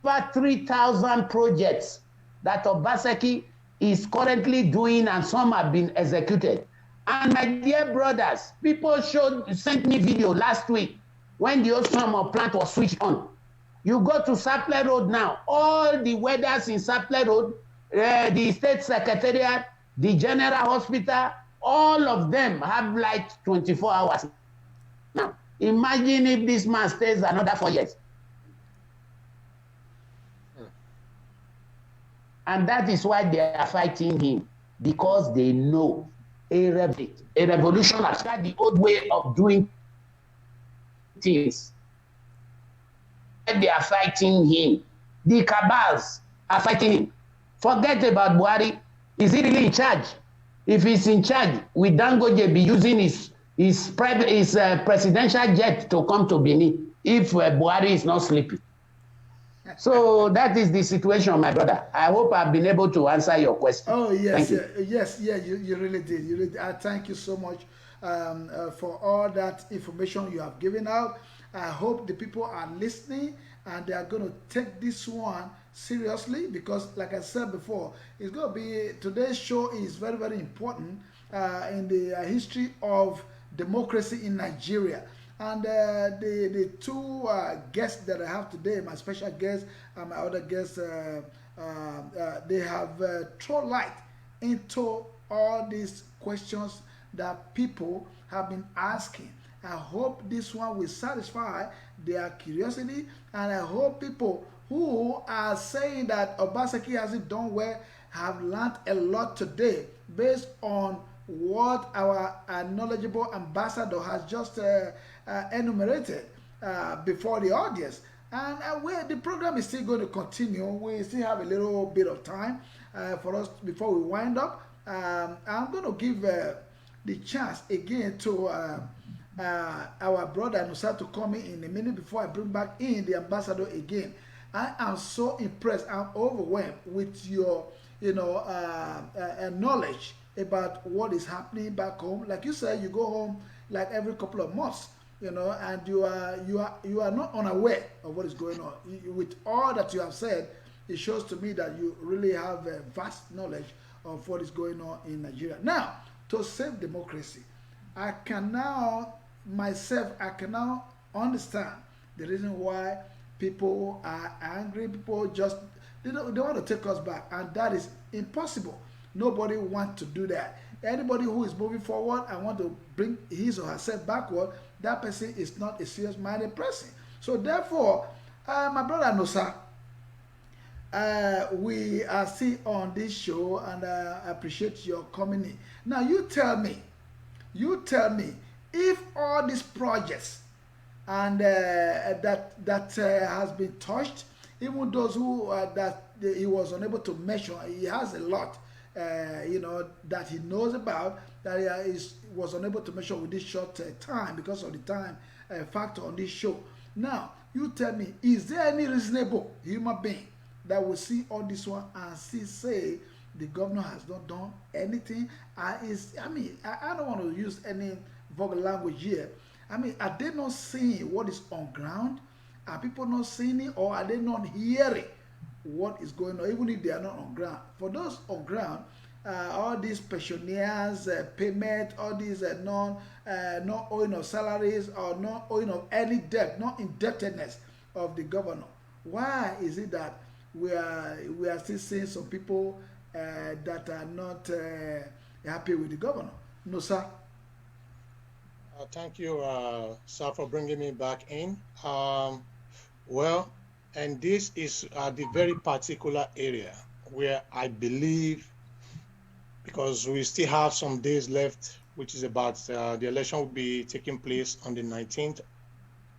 over 3,000 projects that Obaseki is currently doing, and some have been executed. And my dear brothers, people sent me video last week when the Osama plant was switched on. You go to Sapele Road now, all the weathers in Sapele Road, the state secretariat, the general hospital, all of them have light 24 hours. Now, imagine if this man stays another 4 years. And that is why they are fighting him, because they know a revolution has got the old way of doing things. And they are fighting him. The cabals are fighting him. Forget about Buhari. Is he really in charge? If he's in charge, will Dangote be using his presidential jet to come to Benin if Buhari is not sleeping? So that is the situation, my brother. I hope I've been able to answer your question. Oh, yes, you. You really did. You really did. I thank you so much for all that information you have given out. I hope the people are listening and they are going to take this one seriously, because like I said before, it's going to be, today's show is very, very important in the history of democracy in Nigeria. And the two guests that I have today, my special guest and my other guests, they have thrown light into all these questions that people have been asking. I hope this one will satisfy their curiosity, and I hope people who are saying that Obaseki hasn't done well have learned a lot today based on what our knowledgeable ambassador has just enumerated before the audience. And the program is still going to continue. We still have a little bit of time for us before we wind up. I'm going to give the chance again to our brother Nosakhare to come in a minute before I bring back in the ambassador again. I am so impressed. I'm overwhelmed with your, knowledge about what is happening back home. Like you said, you go home like every couple of months, and you are not unaware of what is going on. With all that you have said, it shows to me that you really have a vast knowledge of what is going on in Nigeria. Now, to save democracy, I can now understand the reason why people are angry. People just they want to take us back, and that is impossible. Nobody wants to do that. Anybody who is moving forward and want to bring his or herself backward, that person is not a serious-minded person. So therefore, my brother Nosakhare, we are still on this show, and I appreciate your coming in. Now you tell me, if all these projects and that has been touched, even those who that he was unable to mention, he has a lot, that he knows about that he was unable to mention with this short time because of the time factor on this show. Now, you tell me, is there any reasonable human being that will see all this one and still say the governor has not done anything? I don't want to use any vulgar language here. Are they not seeing what is on ground? Are people not seeing it, or are they not hearing what is going on, even if they are not on ground? For those on ground, all these pensioners payment, all these not owing of salaries, or not owing of any debt, not indebtedness of the governor. Why is it that we are still seeing some people that are not happy with the governor? Nosakhare. Thank you, sir, for bringing me back in. And this is the very particular area where I believe, because we still have some days left, which is about the election will be taking place on the 19th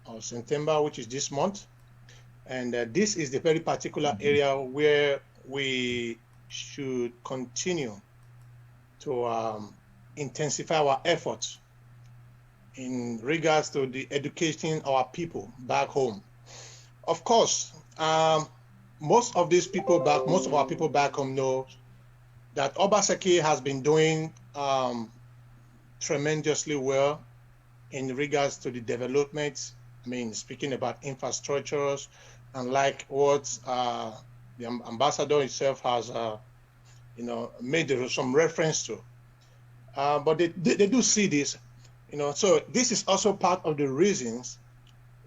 of September, which is this month. And this is the very particular area where we should continue to intensify our efforts in regards to the educating our people back home. Of course, most of our people back home know that Obaseki has been doing tremendously well in regards to the development. Speaking about infrastructures, and like what the ambassador himself has, made some reference to. But they do see this, So this is also part of the reasons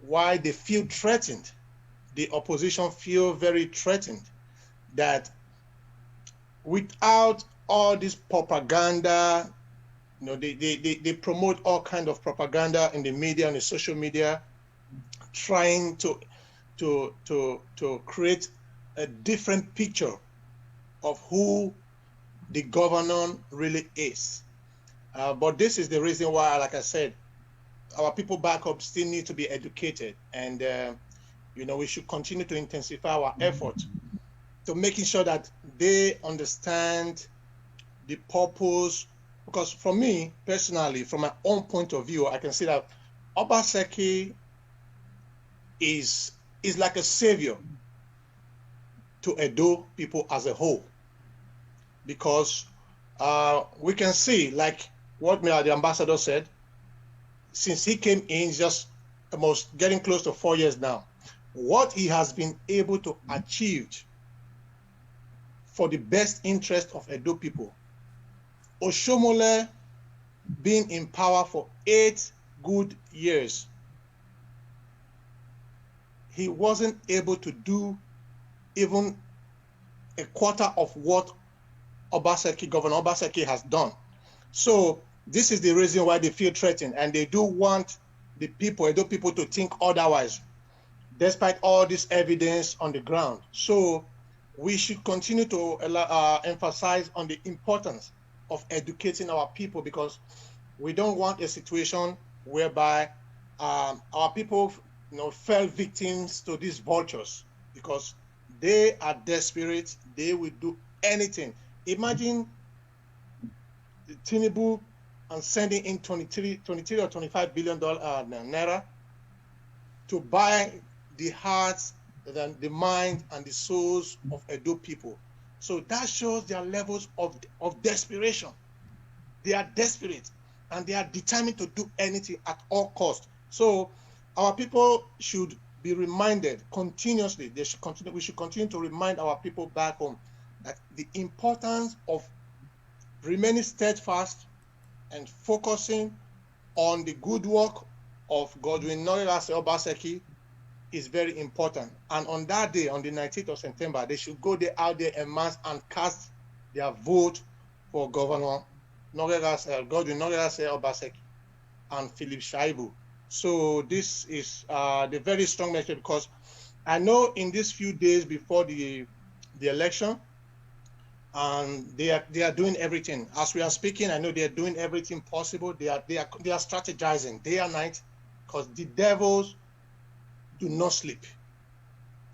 why they feel threatened. The opposition feel very threatened that without all this propaganda, they promote all kind of propaganda in the media and the social media, trying to create a different picture of who the governor really is. But this is the reason why, like I said, our people back up still need to be educated, and we should continue to intensify our efforts to making sure that they understand the purpose. Because for me personally, from my own point of view, I can see that Obaseki is like a savior to Edo people as a whole, because we can see, like what the ambassador said, since he came in, just almost getting close to 4 years now, what he has been able to achieve for the best interest of Edo people. Oshomole being in power for 8 good years, he wasn't able to do even a quarter of what Governor Obaseki has done. So this is the reason why they feel threatened, and they do want the people, Edo people, to think otherwise, despite all this evidence on the ground. So we should continue to emphasize on the importance of educating our people, because we don't want a situation whereby our people, fell victims to these vultures, because they are desperate. They will do anything. Imagine Tinubu and sending in 23 or 25 billion naira to buy the hearts, the mind, and the souls of Edo people. So that shows their levels of desperation. They are desperate, and they are determined to do anything at all costs. So our people should be reminded continuously. We should continue to remind our people back home that the importance of remaining steadfast and focusing on the good work of Godwin Norelase Obaseki is very important. And on that day, on the 19th of September, they should go out there en masse and cast their vote for Governor Godwin Norelase Obaseki and Philip Shaibu. So this is the very strong message, because I know in these few days before the election, and they are doing everything. As we are speaking, I know they are doing everything possible. They are strategizing day and night, because the devils do not sleep.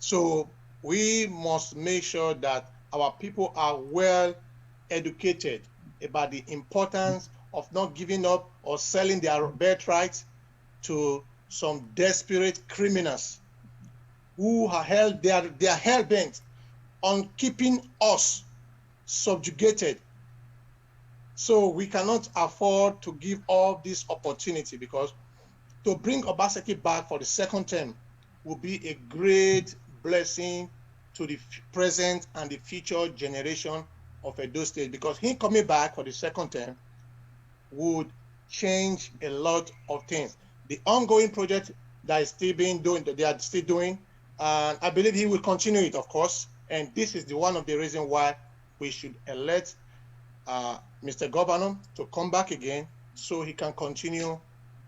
So we must make sure that our people are well educated about the importance of not giving up or selling their birthright to some desperate criminals who are they are hell bent on keeping us subjugated. So we cannot afford to give all this opportunity, because to bring Obaseki back for the second term will be a great blessing to the present and the future generation of Edo State, because him coming back for the second term would change a lot of things. The ongoing project that is still being done, they are still doing, and I believe he will continue it, of course. And this is one of the reasons why we should elect Mr. Governor to come back again, so he can continue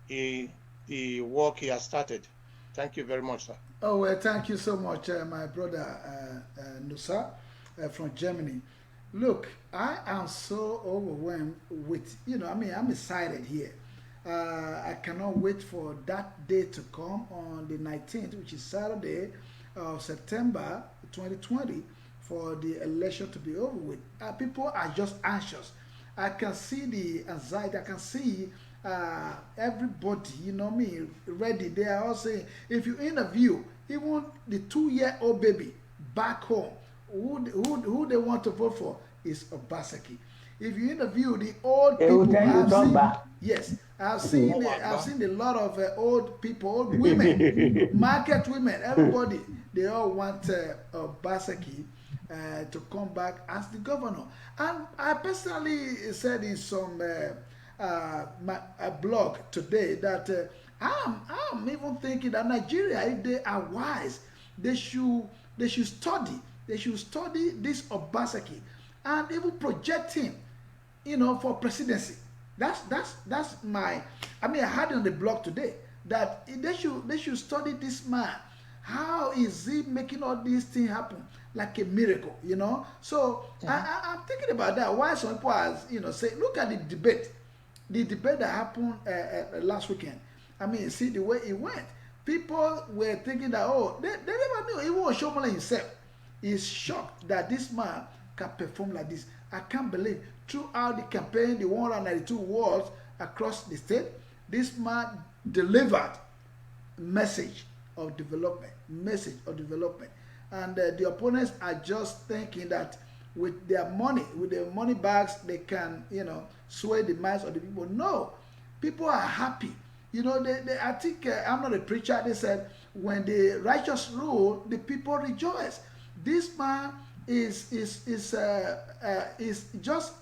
the work he has started. Thank you very much, sir. Oh, well, thank you so much, my brother Nusa from Germany. Look, I am so overwhelmed with, I'm excited here. I cannot wait for that day to come on the 19th, which is Saturday of September 2020, for the election to be over with. People are just anxious. I can see the anxiety. I can see everybody, ready. They are all saying, if you interview even the 2-year-old baby back home, who they want to vote for is Obaseki. If you interview the old people, yes, I've seen a lot of old people, old women, market women, everybody, they all want Obaseki to come back as the governor. And I personally said in some my blog today that I'm even thinking that Nigeria, if they are wise, they should study this Obaseki and even project him, for presidency. That's my. I had it on the blog today that they should study this man. How is he making all these things happen like a miracle? So I'm thinking about that. Why some people say, look at the debate that happened last weekend. See the way it went. People were thinking that they never knew. Even Oshomola himself is shocked that this man can perform like this. I can't believe throughout the campaign, the 192 wards across the state, this man delivered message of development. And the opponents are just thinking that with their money bags, they can, sway the minds of the people. No, people are happy. I think, I'm not a preacher, they said, when the righteous rule, the people rejoice. This man is just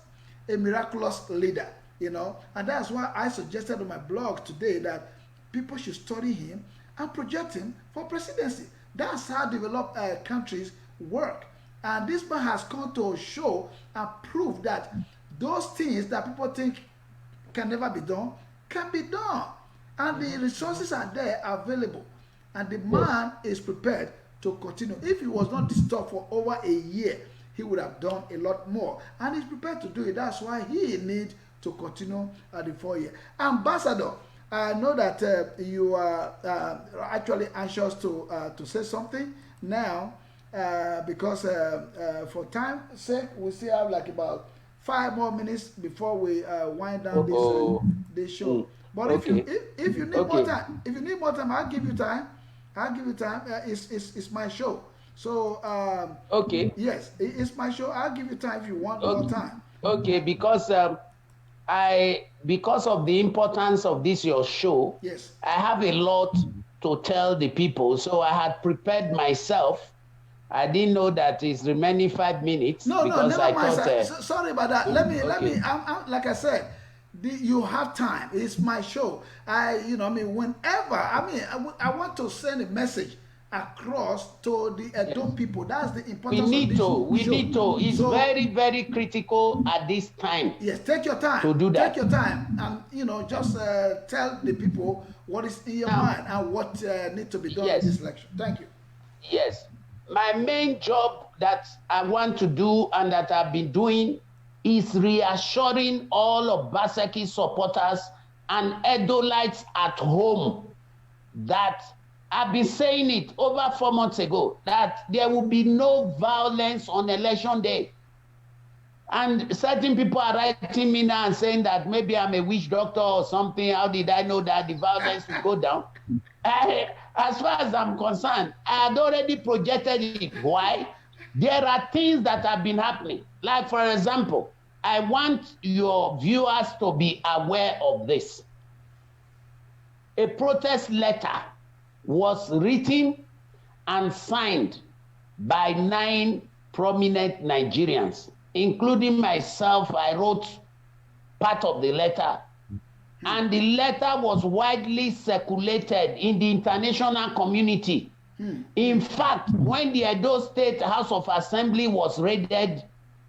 a miraculous leader, and that's why I suggested on my blog today that people should study him and project him for presidency. That's how developed countries work. And this man has come to show and prove that those things that people think can never be done can be done. And the resources are there available. And the man is prepared to continue. If he was not disturbed for over a year, he would have done a lot more. And he's prepared to do it. That's why he needs to continue at the 4 year. Ambassador, I know that you are actually anxious to say something now because for time's sake, we still have like about 5 more minutes before we wind down this show. But if you need more time, I'll give you time. It's my show. So yes, it's my show. I'll give you time if you want more time. Okay, because because of the importance of this your show, yes, I have a lot to tell the people. So I had prepared myself. I didn't know that it's remaining 5 minutes. No, because never mind. thought, sorry about that. Let me. I'm like I said, you have time. It's my show. Whenever. I want to send a message across to the Edo people. That's the importance. We need to. It's very, very critical at this time. Yes, take your time. To do that. Take your time, and just tell the people what is in your mind and what needs to be done in this election. Thank you. Yes. My main job that I want to do and that I've been doing is reassuring all of Baseki supporters and Edolites at home that I've been saying it over 4 months ago, that there will be no violence on election day. And certain people are writing me now and saying that maybe I'm a witch doctor or something. How did I know that the violence will go down? As far as I'm concerned, I had already projected it. Why? There are things that have been happening. Like, for example, I want your viewers to be aware of this. A protest letter was written and signed by 9 prominent Nigerians, including myself. I wrote part of the letter. And the letter was widely circulated in the international community. In fact, when the Edo State House of Assembly was raided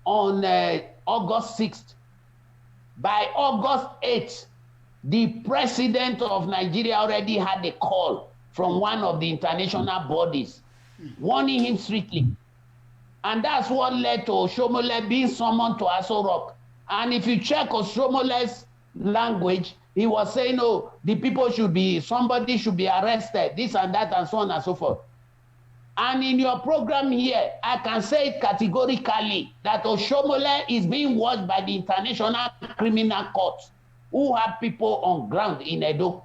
on August 6th, by August 8th, the president of Nigeria already had a call from one of the international bodies warning him strictly. And that's what led to Oshomole being summoned to Aso Rock. And if you check Oshomole's language, he was saying, somebody should be arrested, this and that, and so on and so forth. And in your program here, I can say it categorically that Oshomole is being watched by the International Criminal Court, who have people on ground in Edo.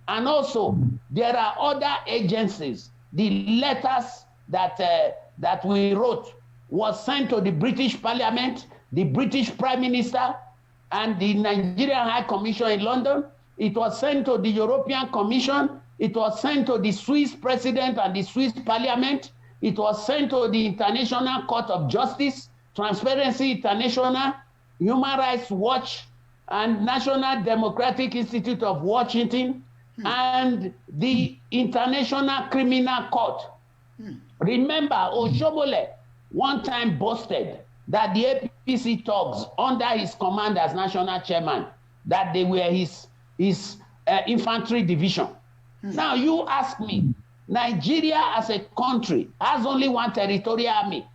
And also, there are other agencies. The letters that we wrote was sent to the British Parliament, the British Prime Minister, and the Nigerian High Commission in London. It was sent to the European Commission. It was sent to the Swiss President and the Swiss Parliament. It was sent to the International Court of Justice, Transparency International, Human Rights Watch, and National Democratic Institute of Washington, and the International Criminal Court. Remember, Oshomole one time boasted that the APC thugs under his command as national chairman, that they were his infantry division. Now you ask me, Nigeria as a country has only one territorial army.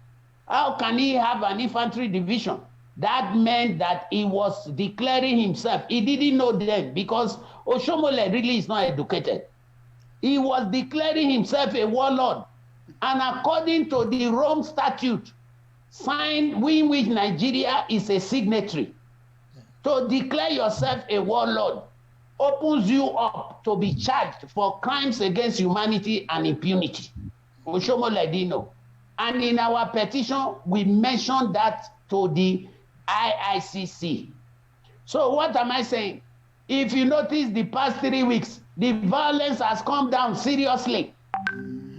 How can he have an infantry division? That meant that he was declaring himself. He didn't know then because Oshomole really is not educated. He was declaring himself a warlord. And according to the Rome Statute, signed in which Nigeria is a signatory, to declare yourself a warlord opens you up to be charged for crimes against humanity and impunity. Oshomole didn't know. And in our petition, we mentioned that to the IICC. So what am I saying? If you notice the past 3 weeks, the violence has come down seriously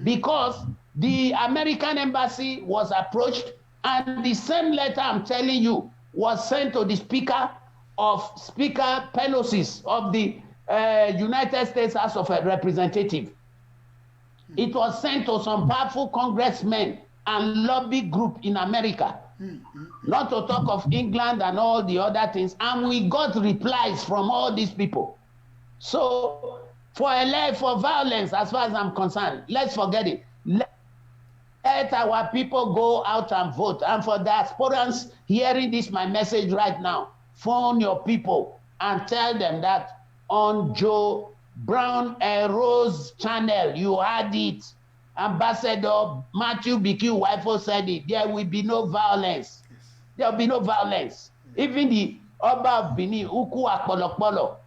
because the American embassy was approached and the same letter I'm telling you was sent to the Speaker Pelosi of the United States House of Representatives. It was sent to some powerful congressmen and lobby group in America. Not to talk of England and all the other things. And we got replies from all these people. So for violence, as far as I'm concerned, let's forget it. Let our people go out and vote. And for diasporans hearing this, my message right now, phone your people and tell them that on Joe Brown-Ero's channel, you had it. Ambassador Mathew Uwaifo said it. There will be no violence. Yes. There will be no violence. Even the Oba of Benin, Uku Akpolokpolo,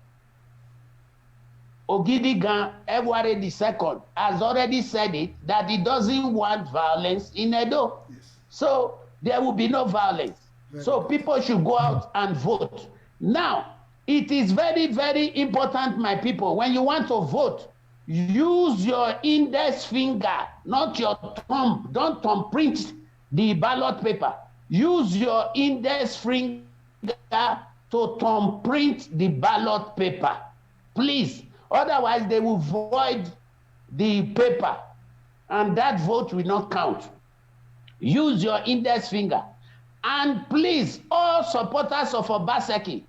Ogidigan February the 2nd, has already said it, that he doesn't want violence in Edo. Yes. So there will be no violence. So good. people should go out and vote. Now, it is very, very important, my people, when you want to vote, use your index finger, not your thumb. Don't thumbprint the ballot paper. Use your index finger to thumbprint the ballot paper. Please. Otherwise, they will void the paper, and that vote will not count. Use your index finger. And please, all supporters of Obaseki,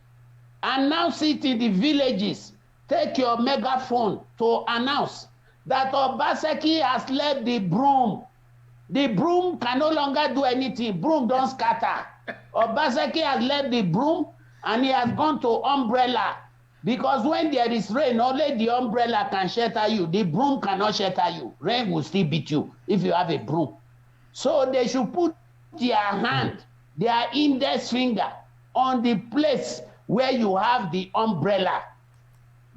announce it in the villages. Take your megaphone to announce that Obaseki has left the broom. The broom can no longer do anything. Broom don't scatter. Obaseki has left the broom and he has gone to umbrella. Because when there is rain, only the umbrella can shelter you. The broom cannot shelter you. Rain will still beat you if you have a broom. So they should put their hand, their index finger, on the place where you have the umbrella.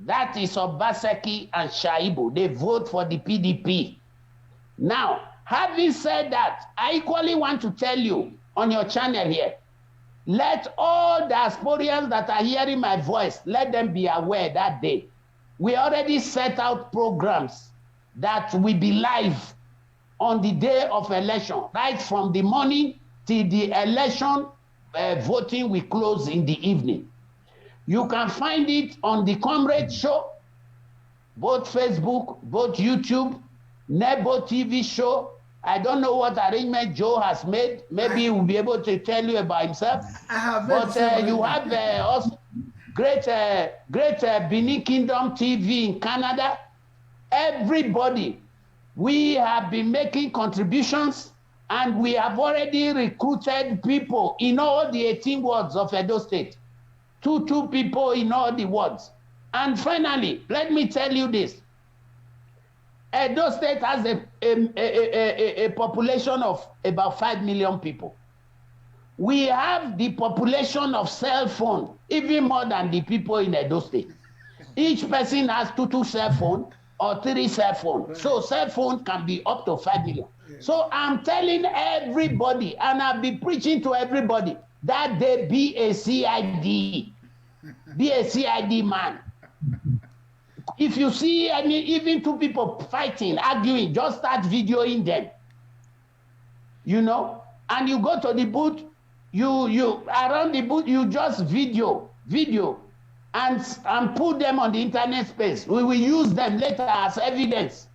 That is Obaseki and Shaibu. They vote for the PDP. Now, having said that, I equally want to tell you on your channel here, let all diasporians that are hearing my voice, let them be aware that day. We already set out programs that will be live on the day of election, right from the morning till the election voting will close in the evening. You can find it on the Comrade Show, both Facebook, both YouTube, Nebo TV show. I don't know what arrangement Joe has made. Maybe he will be able to tell you about himself. But you have also great Benin Kingdom TV in Canada. Everybody, we have been making contributions, and we have already recruited people in all the 18 wards of Edo State. Two people in all the wards. And finally, let me tell you this. Edo State has a population of about 5 million people. We have the population of cell phone, even more than the people in Edo State. Each person has two cell phone or 3 cell phone. Right. So cell phone can be up to 5 million. Yeah. So I'm telling everybody, and I'll be preaching to everybody, that they be a CID. Be a CID man. If you see even 2 people fighting, arguing, just start videoing them. You know, and you go to the booth, you around the booth, you just video and put them on the internet space. We will use them later as evidence.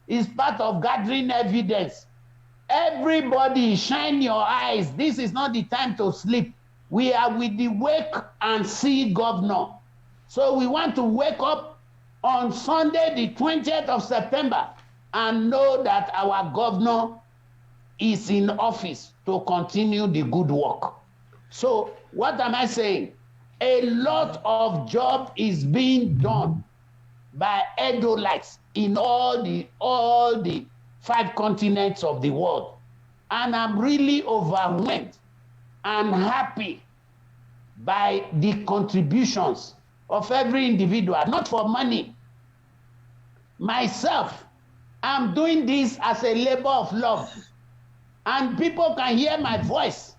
It's part of gathering evidence. Everybody, shine your eyes. This is not the time to sleep. We are with the wake and see governor. So we want to wake up on Sunday, the 20th of September, and know that our governor is in office to continue the good work. So what am I saying? A lot of job is being done by Edolites in all the 5 continents of the world. And I'm really overwhelmed and happy by the contributions of every individual, not for money. Myself, I'm doing this as a labor of love, and people can hear my voice.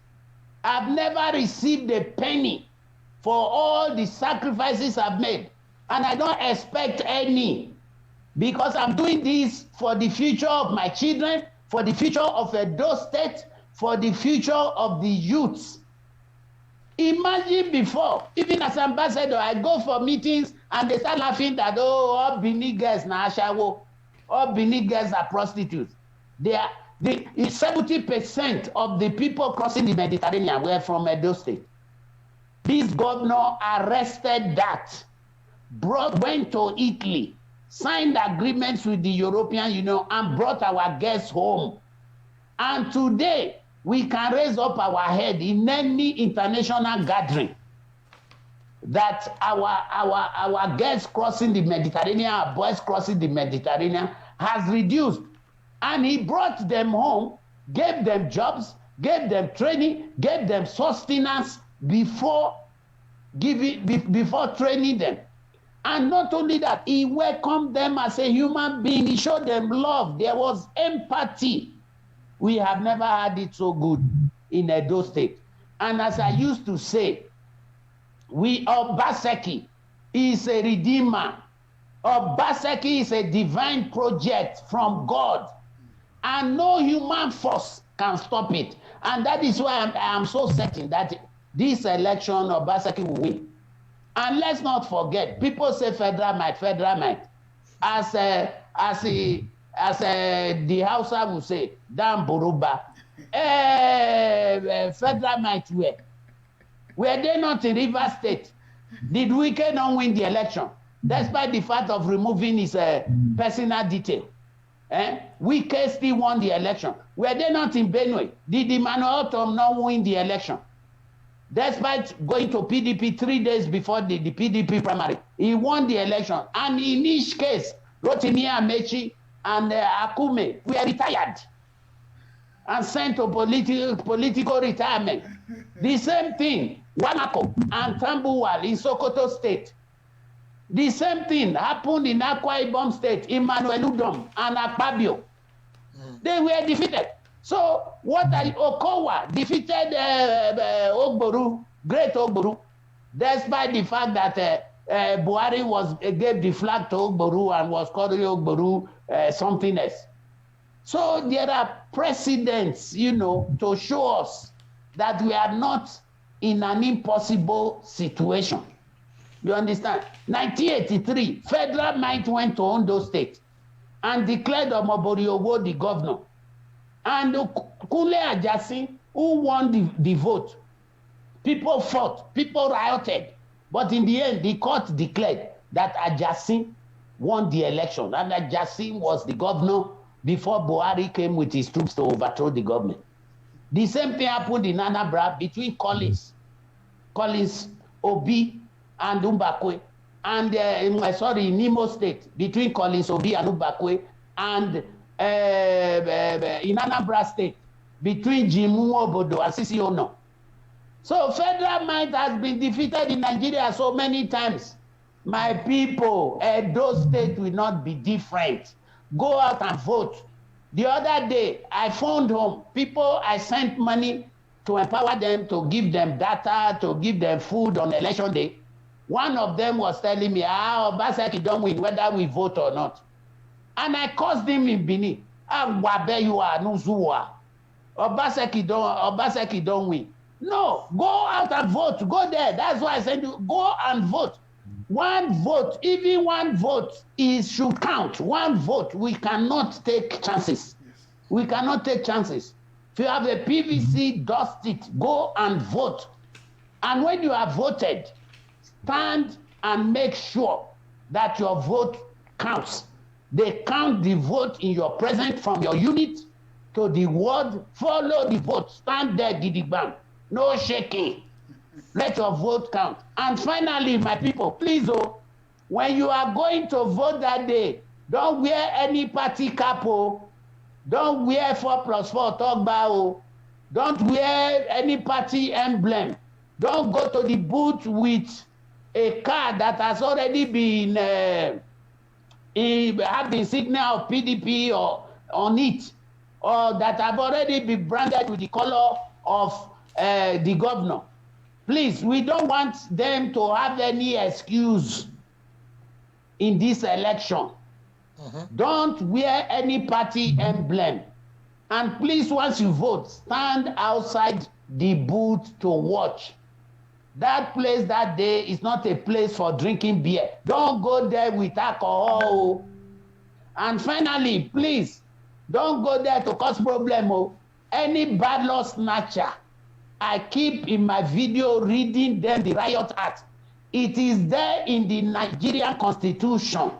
I've never received a penny for all the sacrifices I've made, and I don't expect any, because I'm doing this for the future of my children, for the future of Edo State, for the future of the youths. Imagine before, even as ambassador, I go for meetings and they start laughing that, oh, all Benin girls na ashawo, all Benin girls are prostitutes. The 70% of the people crossing the Mediterranean were from Edo State. This governor arrested that, went to Italy, signed agreements with the European Union, and brought our guests home. And today, we can raise up our head in any international gathering that our guests crossing the Mediterranean, our boys crossing the Mediterranean, has reduced. And he brought them home, gave them jobs, gave them training, gave them sustenance before training them. And not only that, he welcomed them as a human being. He showed them love. There was empathy. We have never had it so good in Edo State. And as I used to say, Obaseki is a redeemer. Obaseki is a divine project from God. And no human force can stop it. And that is why I am so certain that this election Obaseki will win. And let's not forget, people say federal might. As the Hausa will say, Dan Buruba. Federal might were. Were they not in Rivers State? Did Wike not win the election? Despite the fact of removing his personal detail. Wike still won the election. Were they not in Benue? Did Emmanuel Otom not win the election? Despite going to PDP 3 days before the PDP primary, he won the election. And in each case, Rotimi Amechi and Akume were retired and sent to political retirement. The same thing, Wanako and Tambuwal in Sokoto State. The same thing happened in Akwa Ibom State, Emmanuel Udom and Akpabio. They were defeated. So Okowa defeated Ogboru, Great Ogboru, despite the fact that Buhari gave the flag to Ogboru and was calling Ogboru something else. So there are precedents, to show us that we are not in an impossible situation. You understand? 1983, Federal Might went to Ondo State and declared Omobori Owo the governor. And Kunle Ajasin, who won the vote, people fought, people rioted. But in the end, the court declared that Ajasin won the election. And Ajasin was the governor before Buhari came with his troops to overthrow the government. The same thing happened in Anambra between Collins Obi and Mbakwe. And in Imo State, between Collins Obi and Mbakwe, and in Anambra State, between Jimu Obodo and Sisi Ono. So federal might has been defeated in Nigeria so many times. My people, Edo State will not be different. Go out and vote. The other day, I phoned home. People, I sent money to empower them, to give them data, to give them food on election day. One of them was telling me, Obaseki don't win whether we vote or not. And I caused him in Benin. Obaseki don't win. No, go out and vote. Go there. That's why I said go and vote. One vote, even one vote should count. One vote. We cannot take chances. We cannot take chances. If you have a PVC, dust it. Go and vote. And when you have voted, stand and make sure that your vote counts. They count the vote in your presence from your unit to the ward. Follow the vote. Stand there, gidigbam. No shaking. Let your vote count. And finally, my people, please, when you are going to vote that day, don't wear any party cap. Don't wear 4+4 Togba. Don't wear any party emblem. Don't go to the booth with a card that has already been have the signal of PDP or on it, or that have already been branded with the color of the governor. Please, we don't want them to have any excuse in this election. Don't wear any party emblem. And please, once you vote, stand outside the booth to watch. That place that day is not a place for drinking beer. Don't go there with alcohol. And finally, please, Don't go there to cause problem. Oh. Any ballot snatcher, I keep in my video reading them the Riot Act. It is there in the Nigerian Constitution,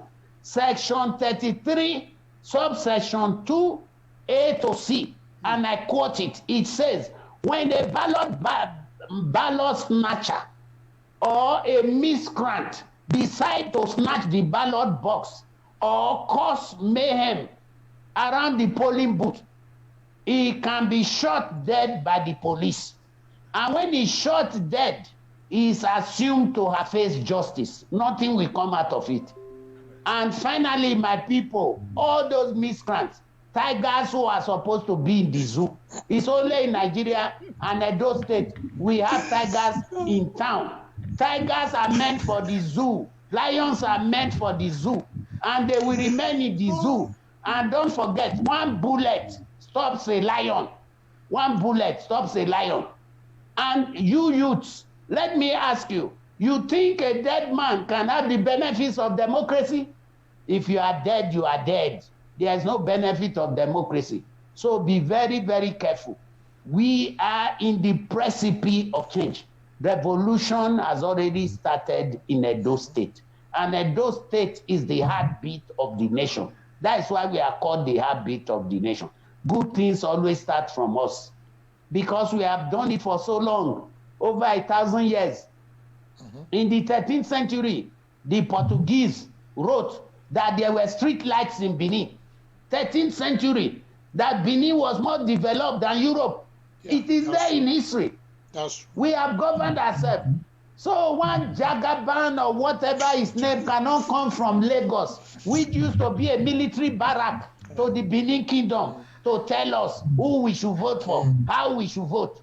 Section 33, subsection 2, A to C, and I quote it. It says, when a ballot snatcher or a miscreant decide to snatch the ballot box or cause mayhem around the polling booth, he can be shot dead by the police. And when he's shot dead, he is assumed to have faced justice. Nothing will come out of it. And finally, my people, all those miscreants, tigers who are supposed to be in the zoo, it's only in Nigeria and Edo State we have tigers in town. Tigers are meant for the zoo. Lions are meant for the zoo. And they will remain in the zoo. And don't forget, one bullet stops a lion. One bullet stops a lion. And you youths, let me ask you, you think a dead man can have the benefits of democracy? If you are dead, you are dead. There is no benefit of democracy. So be very, very careful. We are in the precipice of change. Revolution has already started in Edo State. And Edo State is the heartbeat of the nation. That's why we are called the heartbeat of the nation. Good things always start from us because we have done it for so long, over 1,000 years. In the 13th century, the Portuguese wrote that there were street lights in Benin. 13th century, that Benin was more developed than Europe. Yeah, it is there in history. We have governed ourselves. So one Jagaban or whatever his name cannot come from Lagos, which used to be a military barrack to the Benin Kingdom, to tell us who we should vote for, how we should vote.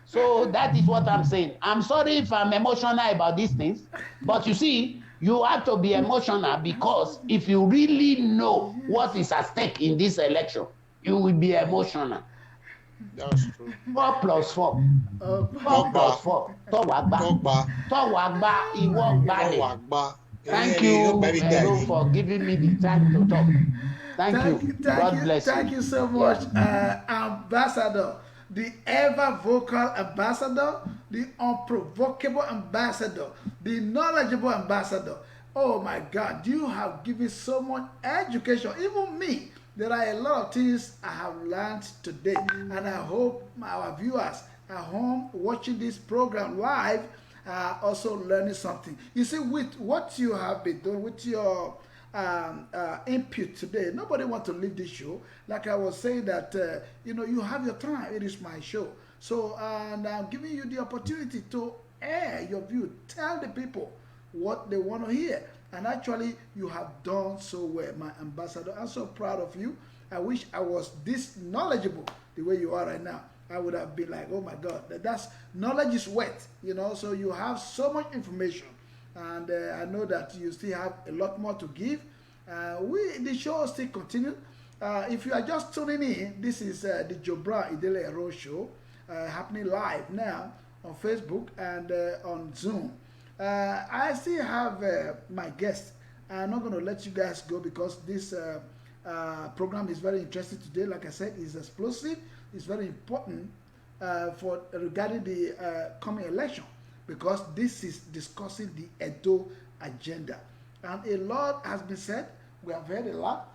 So that is what I'm saying. I'm sorry if I'm emotional about these things, but you see, you have to be emotional because if you really know what is at stake in this election, you will be emotional. That's true. 4 plus 4. 4 plus 4. Thank you, Ero, for giving me the time to talk. Thank you. God bless you. Thank you so much, Ambassador. The ever vocal ambassador, the unprovocable ambassador, the knowledgeable ambassador. Oh my God, you have given so much education. Even me, there are a lot of things I have learned today, and I hope our viewers at home watching this program live are also learning something. You see, with what you have been doing, with your input today, nobody wants to leave this show. Like I was saying that, you have your time. It is my show. So, and I'm giving you the opportunity to air your view. Tell the people what they want to hear. And actually, you have done so well, my ambassador. I'm so proud of you. I wish I was this knowledgeable the way you are right now. I would have been like, oh my God, that's knowledge is wet, so you have so much information. And I know that you still have a lot more to give. The show still continues. If you are just tuning in, this is the Idele-Ero show happening live now on Facebook and on Zoom. I still have my guest. I'm not going to let you guys go because this program is very interesting today. Like I said, it's explosive. It's very important regarding the coming election because this is discussing the Edo agenda. And a lot has been said. We have heard a lot.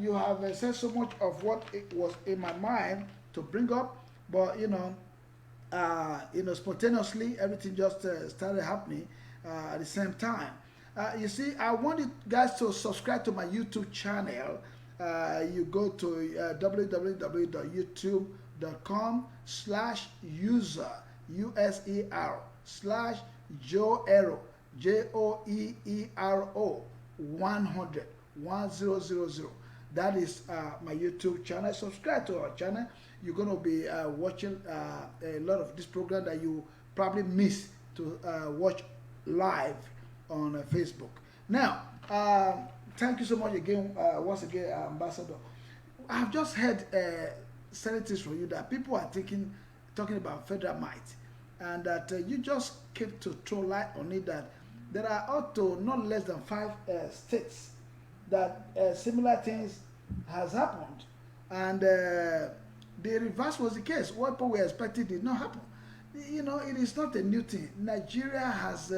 You have said so much of what it was in my mind to bring up, but spontaneously everything just started happening at the same time. You see, I want you guys to subscribe to my YouTube channel. You go to www.youtube.com/user user/Joe-Ero JOEERO 100. That is my YouTube channel. Subscribe to our channel. You're going to be watching a lot of this program that you probably miss to watch live on Facebook. Now, thank you so much again, once again, Ambassador. I've just heard senators from you that people are talking about federal might, and that you just came to throw light on it that there are up to not less than 5 states that similar things has happened, and the reverse was the case. What people were expecting did not happen. You know, it is not a new thing. Nigeria has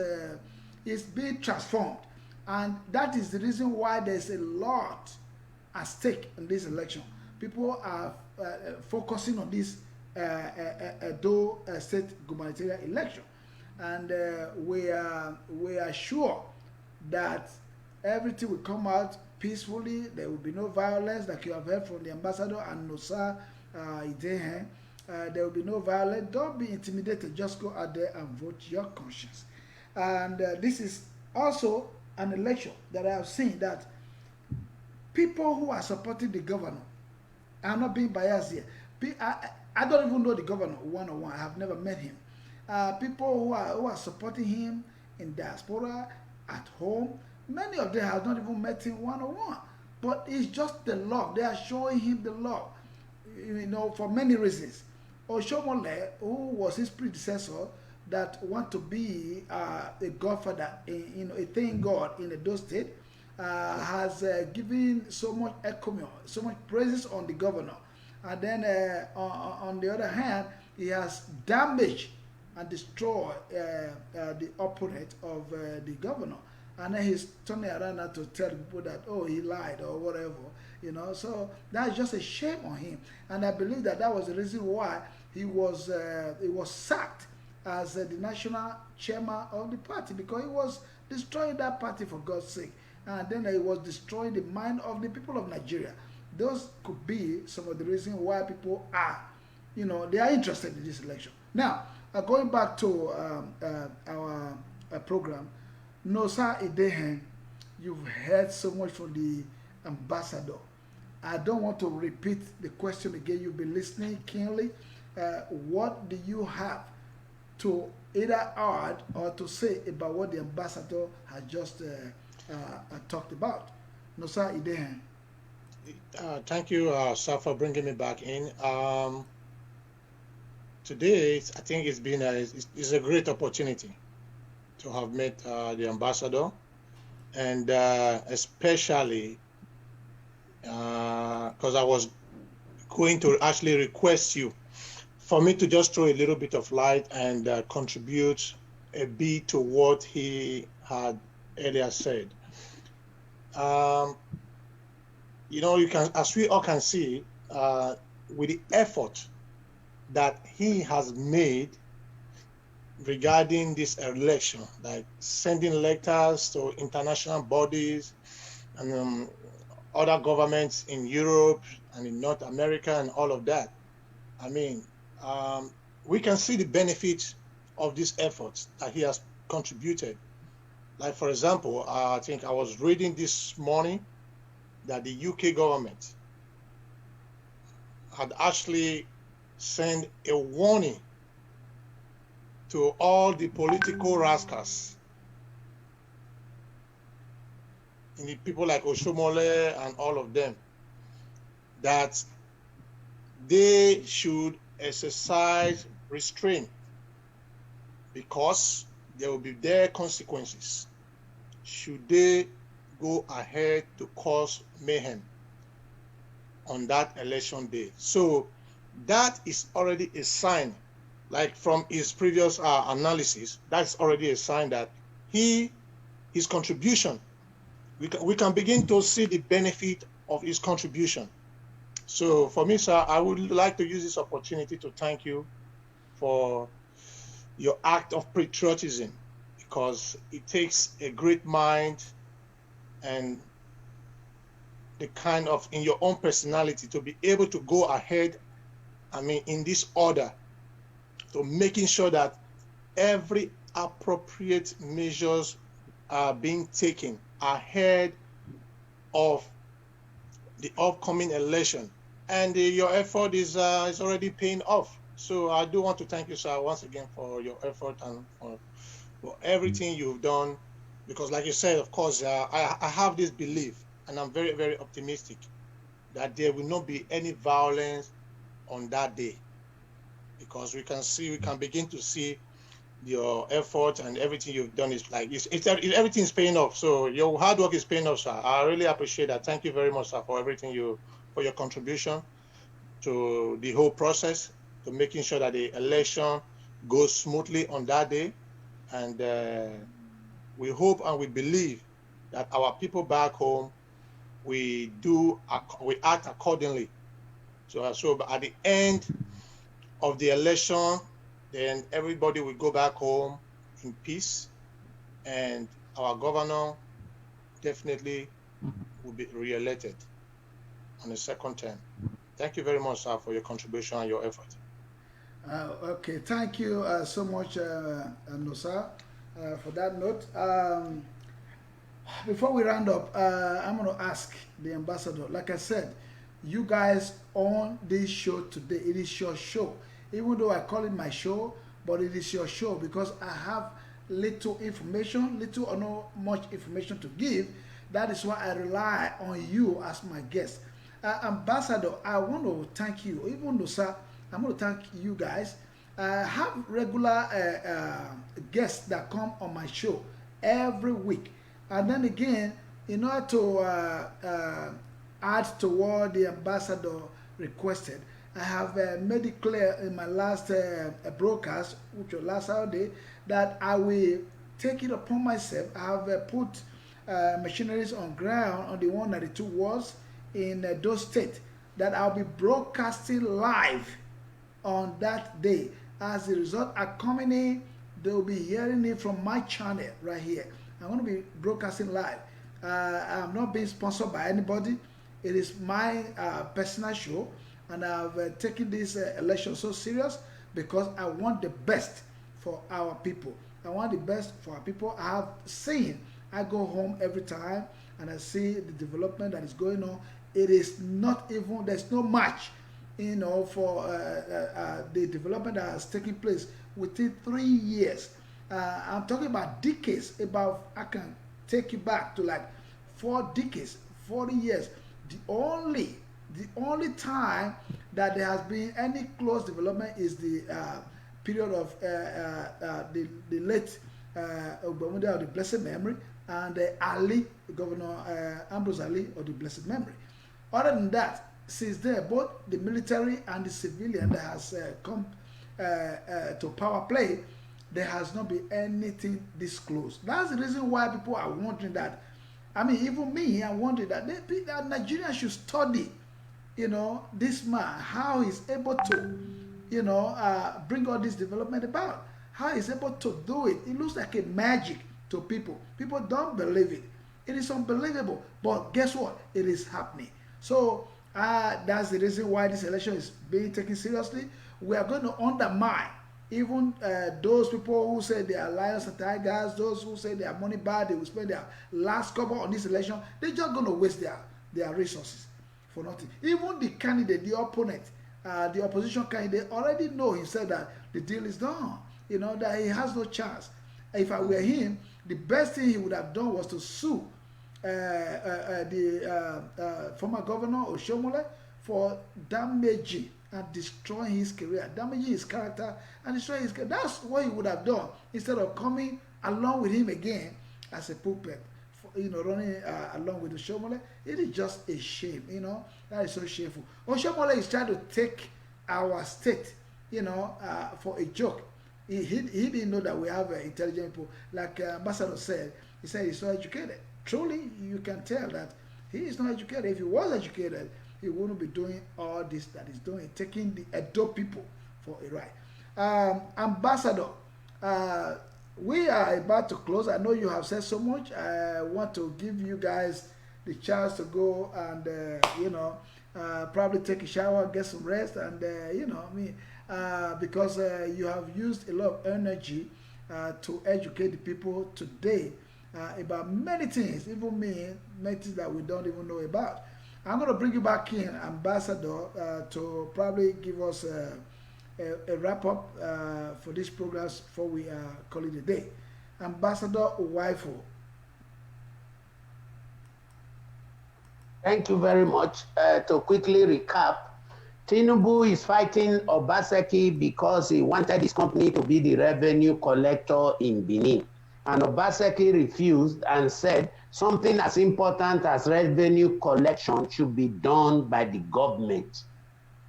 is being transformed, and that is the reason why there's a lot at stake in this election. People are focusing on this Edo state gubernatorial election, and we are sure that everything will come out peacefully. There will be no violence, like you have heard from the ambassador and Nosakhare, Idehen. There will be no violence. Don't be intimidated. Just go out there and vote your conscience. And this is also an election that I have seen that people who are supporting the governor, I'm not being biased here. I don't even know the governor one-on-one. I have never met him. People who are supporting him in diaspora, at home, many of them have not even met him one-on-one. But it's just the love. They are showing him the love, you know, for many reasons. Oshomole, who was his predecessor, that want to be a godfather, a thank God in Edo State, has given so much encomium, so much praises on the governor. And then on the other hand, he has damaged and destroyed the opponent of the governor. And then he's turning around now to tell people that, oh, he lied or whatever, you know. So that's just a shame on him. And I believe that that was the reason why he was sacked as the national chairman of the party, because he was destroying that party, for God's sake. And then he was destroying the mind of the people of Nigeria. Those could be some of the reasons why people are, you know, they are interested in this election. Now, going back to our program, Nosakhare Idehen, you've heard so much from the ambassador. I don't want to repeat the question again. You've been listening keenly. What do you have to either add or to say about what the ambassador has just talked about? Nosakhare Idehen. Thank you, sir, for bringing me back in. Today, I think it's been it's a great opportunity to have met the ambassador, and especially because I was going to actually request you for me to just throw a little bit of light and contribute a bit to what he had earlier said. You know, you can, as we all can see, with the effort that he has made regarding this election, like sending letters to international bodies and other governments in Europe and in North America and all of that. I mean, we can see the benefits of these efforts that he has contributed. Like, for example, I think I was reading this morning that the UK government had actually sent a warning to all the political rascals, and the people like Oshomole and all of them, that they should exercise restraint because there will be their consequences should they go ahead to cause mayhem on that election day. So that is already a sign, like from his previous analysis, that's already a sign that his contribution, we can begin to see the benefit of his contribution. So for me, sir, I would like to use this opportunity to thank you for your act of patriotism, because it takes a great mind and the kind of, in your own personality, to be able to go ahead, I mean, in this order, to making sure that every appropriate measures are being taken ahead of the upcoming election. And your effort is already paying off. So I do want to thank you, sir, once again for your effort and for everything you've done. Because like you said, of course, I have this belief, and I'm very, very optimistic, that there will not be any violence on that day. Because we can begin to see your effort and everything you've done is like everything's paying off. So your hard work is paying off, sir. I really appreciate that. Thank you very much, sir, for everything for your contribution to the whole process, to making sure that the election goes smoothly on that day. And we hope and we believe that our people back home, we act accordingly. So at the end of the election, then everybody will go back home in peace, and our governor definitely will be re-elected on the second term. Thank you very much, sir, for your contribution and your effort. Okay, thank you so much, Nosa, for that note. Before we round up, I'm going to ask the ambassador. Like I said, you guys on this show today, it is your show. Even though I call it my show, but it is your show because I have little information, little or not much information to give. That is why I rely on you as my guest. Ambassador, I want to thank you. Even though, sir, I'm going to thank you guys. I have regular guests that come on my show every week. And then again, in order to add to what the ambassador requested, I have made it clear in my last broadcast, which was last Saturday, that I will take it upon myself. I have put machineries on ground on the 192 wards in those states that I'll be broadcasting live on that day. As a result, are coming in, they'll be hearing it from my channel right here. I'm going to be broadcasting live. I'm not being sponsored by anybody. It is my personal show, and I've taken this election so serious because I want the best for our people. I want the best for our people. I have seen, I go home every time and I see the development that is going on. It is not even, there's no match, you know, for the development that has taken place within 3 years. I'm talking about decades, I can take you back to like 4 decades, 40 years. The only time that there has been any close development is the period of the late Obamudia of the blessed memory and Ali, Governor Ambrose Ali of the blessed memory. Other than that, since then, both the military and the civilian that has come to power play, there has not been anything this close. That's the reason why people are wondering that. I mean, even me, I'm wondering that Nigeria should study, you know, this man, how he's able to, you know, bring all this development about. How he's able to do it. It looks like a magic to people. People don't believe it. It is unbelievable. But guess what? It is happening. So that's the reason why this election is being taken seriously. We are going to undermine even those people who say they are lions and tigers, those who say they are money bad, they will spend their last cover on this election. They're just going to waste their resources for nothing. Even the candidate, the opponent, the opposition candidate already know himself that the deal is done. You know, that he has no chance. If I were him, the best thing he would have done was to sue the former governor Oshomole for damaging and destroying his career, damaging his character and destroying his career. That's what he would have done instead of coming along with him again as a puppet, you know, running along with Oshomole. It is just a shame, you know. That is so shameful. Oshomole is trying to take our state, you know, for a joke. He didn't know that we have intelligent people. Like Ambassador said, he said he's so educated. Truly, you can tell that he is not educated. If he was educated, he wouldn't be doing all this that he's doing, taking the Edo people for a ride. Ambassador, we are about to close. I know you have said so much. I want to give you guys the chance to go and, you know, probably take a shower, get some rest, and, you know, I mean, because you have used a lot of energy to educate the people today about many things, even many things that we don't even know about. I'm going to bring you back in, Ambassador, to probably give us a wrap-up for this program before we call it a day. Ambassador Uwaifo. Thank you very much. To quickly recap, Tinubu is fighting Obaseki because he wanted his company to be the revenue collector in Benin. And Obaseki refused and said something as important as revenue collection should be done by the government.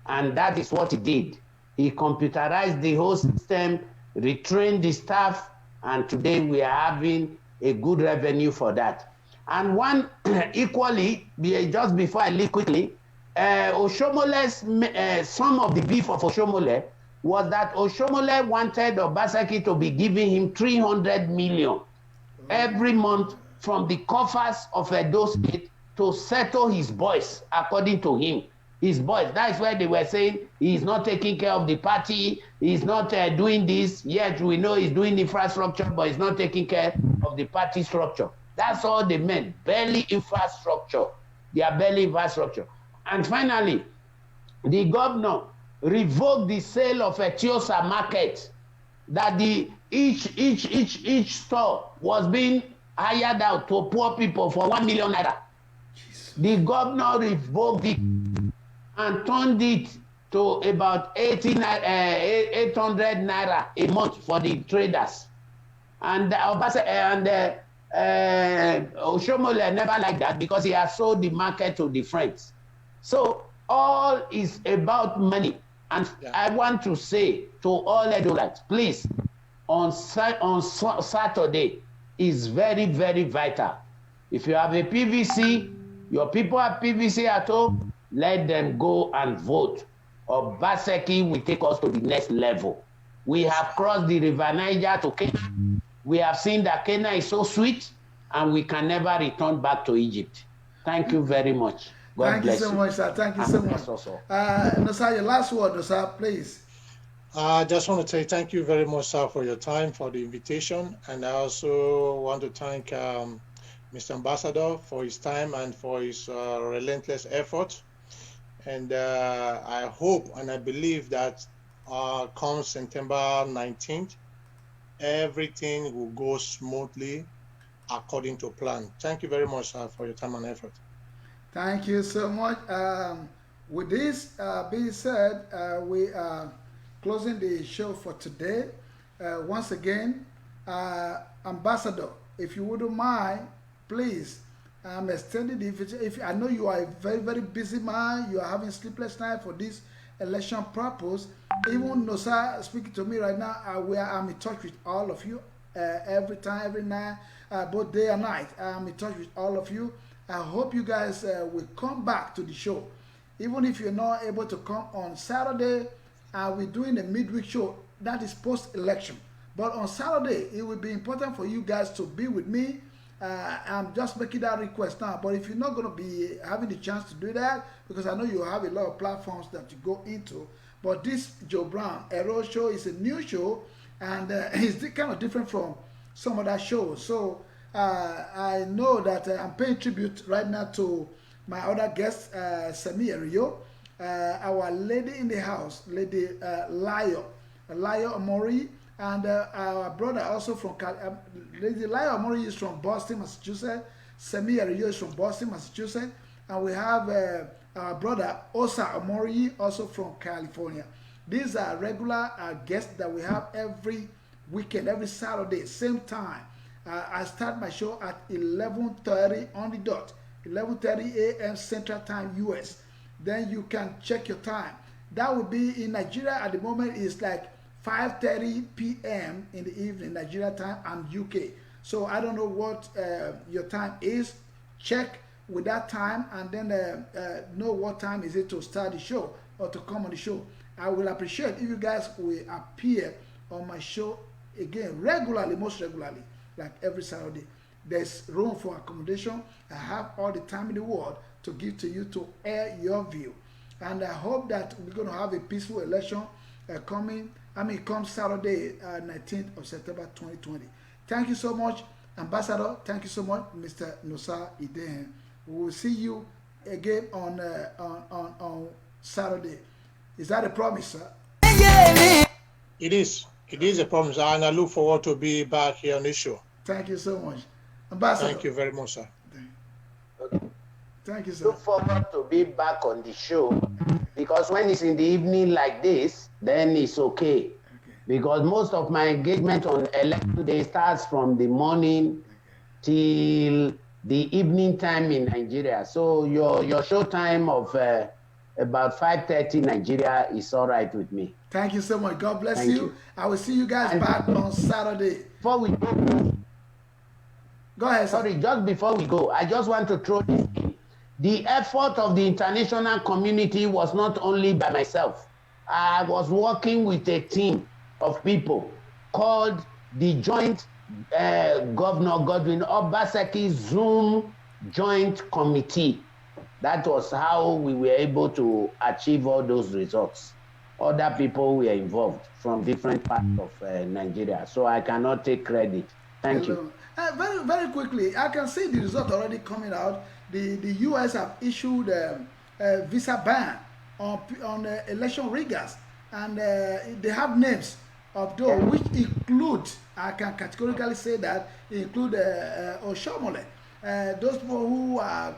And that is what he did. He computerized the whole system, retrained the staff, and today we are having a good revenue for that. And one equally, just before I leave quickly, Oshomole's, some of the beef of Oshomole was that Oshomole wanted Obaseki to be giving him 300 million every month from the coffers of Edo State to settle his boys, according to him. His boys. That's why they were saying he's not taking care of the party, he's not doing this. Yet we know he's doing infrastructure, but he's not taking care of the party structure. That's all they meant, barely infrastructure. They are barely infrastructure. And finally, the governor revoked the sale of Etiosa market, that each store was being hired out to poor people for 1 million naira. The governor revoked it and turned it to about 800 naira a month for the traders. And Oshomole never liked that because he has sold the market to the friends. So all is about money. And I want to say to all Edolites, please, on Saturday is very, very vital. If you have a PVC, your people have PVC at home, let them go and vote. Obaseki will take us to the next level. We have crossed the River Niger to Kenya. We have seen that Kenya is so sweet, and we can never return back to Egypt. Thank you very much. God bless you. Thank you so much, sir. Thank you so much. Nosa, your last word, Nosa, please. I just want to say thank you very much, sir, for your time, for the invitation. And I also want to thank Mr. Ambassador for his time and for his relentless effort. And I hope and I believe that come September 19th, everything will go smoothly according to plan. Thank you very much, sir, for your time and effort. Thank you so much. With this being said, we are closing the show for today. Once again, Ambassador, if you wouldn't mind, please, I'm extending the invitation. If I know you are a very, very busy man, you are having sleepless night for this election purpose. Even Nosa speaking to me right now, I'm in touch with all of you every time, every night, both day and night. I'm in touch with all of you. I hope you guys will come back to the show. Even if you're not able to come on Saturday, we're doing a midweek show that is post-election. But on Saturday, it will be important for you guys to be with me. I'm just making that request now. But if you're not going to be having the chance to do that, because I know you have a lot of platforms that you go into, but this Joe Brown Ero show is a new show, and it's kind of different from some other shows. So I know that I'm paying tribute right now to my other guest, Idele-Ero, our lady in the house, Lady Layo Omori, and our brother also from Lady Layo Omori is from Boston, Massachusetts. Idele-Ero is from Boston, Massachusetts, and we have our brother Osa Omori also from California. These are regular guests that we have every weekend, every Saturday, same time. I start my show at 11:30 on the dot, 11:30 a.m. Central Time, US. Then you can check your time. That will be in Nigeria at the moment is like 5:30 p.m. in the evening, Nigeria time and UK. So I don't know what your time is. Check with that time and then know what time is it to start the show or to come on the show. I will appreciate if you guys will appear on my show again regularly, most regularly, like every Saturday. There's room for accommodation. I have all the time in the world to give to you to air your view. And I hope that we're going to have a peaceful election come Saturday, 19th of September 2020. Thank you so much, Ambassador. Thank you so much, Mr. Nosa Idehen. We will see you again on Saturday. Is that a promise, sir? It is. It is a promise, and I look forward to be back here on this show. Thank you so much, Ambassador. Thank you very much, sir. Thank you, sir. Look forward to be back on the show. because when it's in the evening like this, then it's okay. Because most of my engagement on election day starts from the morning till the evening time in Nigeria. So your show time of about 5:30 Nigeria is all right with me. Thank you so much. God bless Thank you. you. I will see you guys back on Saturday. Before we Go ahead, sir. sorry, just before we go, I just want to throw this in. The effort of the international community was not only by myself. I was working with a team of people called the Joint Governor Godwin Obaseki Zoom Joint Committee. That was how we were able to achieve all those results. Other people were involved from different parts of Nigeria, so I cannot take credit. Thank you. Very, very quickly, I can see the result already coming out. The US have issued a visa ban on election riggers, and they have names of those which include, I can categorically say that, include Oshomole, those people who are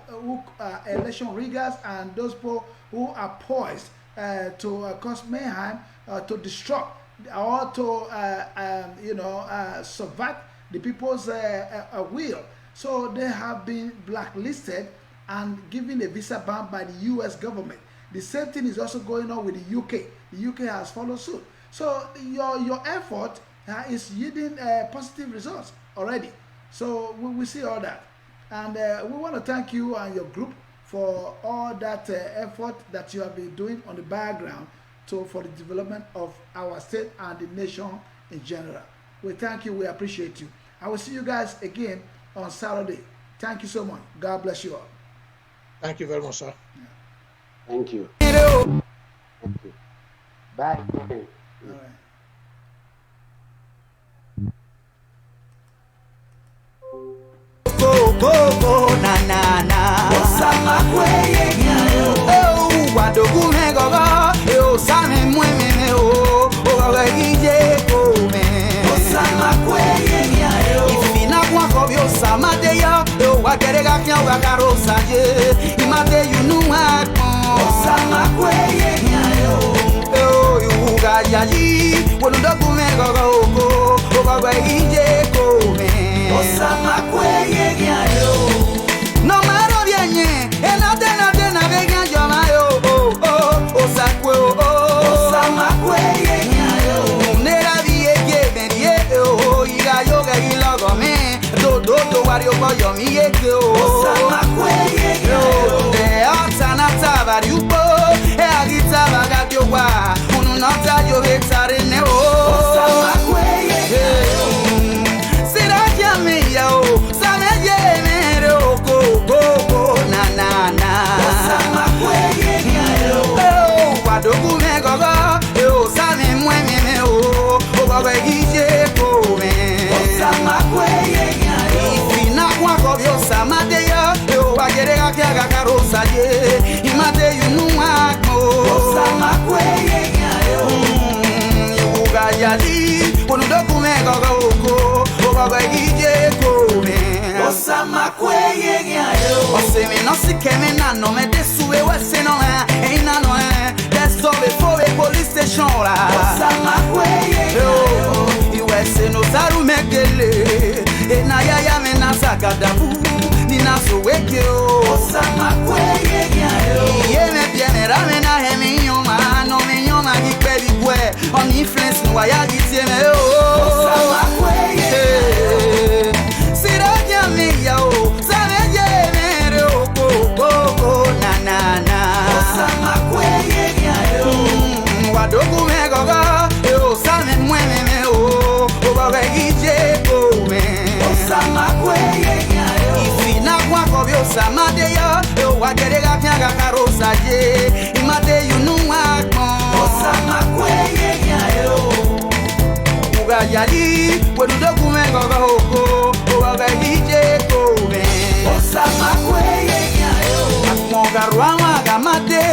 election riggers, and those people who are poised to cause mayhem, to disrupt, or to subvert the people's will. So they have been blacklisted and given a visa ban by the US government. The same thing is also going on with the UK. The UK has followed suit. So your effort is yielding positive results already. So we see all that. And we want to thank you and your group for all that effort that you have been doing on the background for the development of our state and the nation in general. We thank you. We appreciate you. I will see you guys again on Saturday. Thank you so much. God bless you all. Thank you very much, sir. Yeah. Thank you. Thank you. Bye. All right. Go na na na. Osama kweye nyayo. Oh, wadogu me gogo. Osama mweme o. Ogogo ije ko me. Osama kweye nyayo. Ifina kwa kobi osama de yo. Wa gerega kya wa karosa je. Imate yunu akon. Osama kweye nyayo. Oh, yuga yaji. Wonudogu me gogo. Ogogo ije ko me. Osama kweye nyayo. No matter bien, na vega joma yo. Osakwe Osama kweye nyayo. Nera vie ke berie ira yoga ilogo me. Do wario boyo mi yeke Osama kweye nyayo. De atana tavari upo. Agita bagatyo wa. Unu nota yo vetare ne Osama kweye nyayo. Osama kweye nyayo. Oh, wadogu me gogo. Osama mweme o. Ogogo ije ko me. Osama kweye nyayo. Ifina kwa kobi osama de yo. Wa gerega kya karosa je. Imate yunu akon. Osama kweye nyayo. Yuga yali. Wonudogu me gogo. Ogogo ije ko me. Osama kweye nyayo. Osemi no si keme na no me desuwe wese no e ina no e. Let's go before the police station la. Osama kweye nyayo. Iwese no zaru megele. E na ya me na sakadabu. Ni na so weke o. Osama kweye nyayo. Ye me biene rame na he mi nyoma. No mi nyoma ki pedi bwe. On influence no ya gitie me o. Osama kweye nyayo. Osama kweye nyayo. Wadogu me gogo. Osama mweme me o. Ogogo ije ko me. Osama kweye nyayo. Ifina kwa kobi osama de yo. Wa gerega kya karosa je. Imate yunu akon. Osama kweye nyayo. Uga yali. Wonudogu me gogo. Ogogo ije ko me. Osama kweye nyayo. Mogarwa gamate.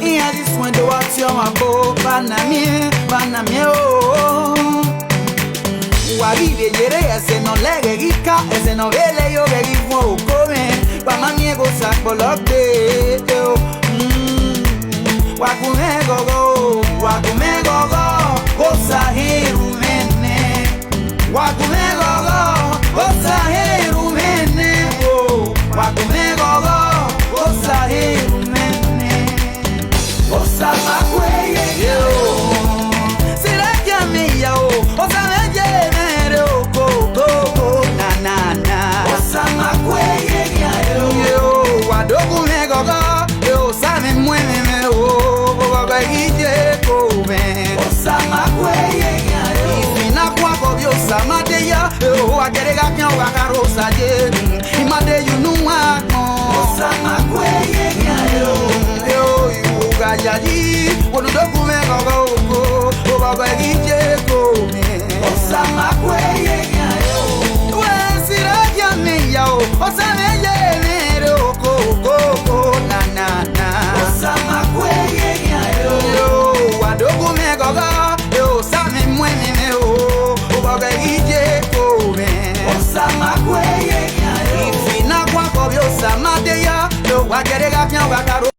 Iya this when the watch your mabo. Banamie o. Wagide yere ese no lege gika. Ese no vele yo begi fo come. Pamamie go sakbolokde. Wakume saje imade yunu wa Nosakhare yo yuga yaji wonudogu me gogo go obago egije ko me Nosakhare yo sira ya me ya o osame ye me ro ko na Nosakhare yo wadogu me gogo yo same mweni me o obago egije ko me Nosakhare ifina kwa kobyo samadeya lo wagerega pya wakaro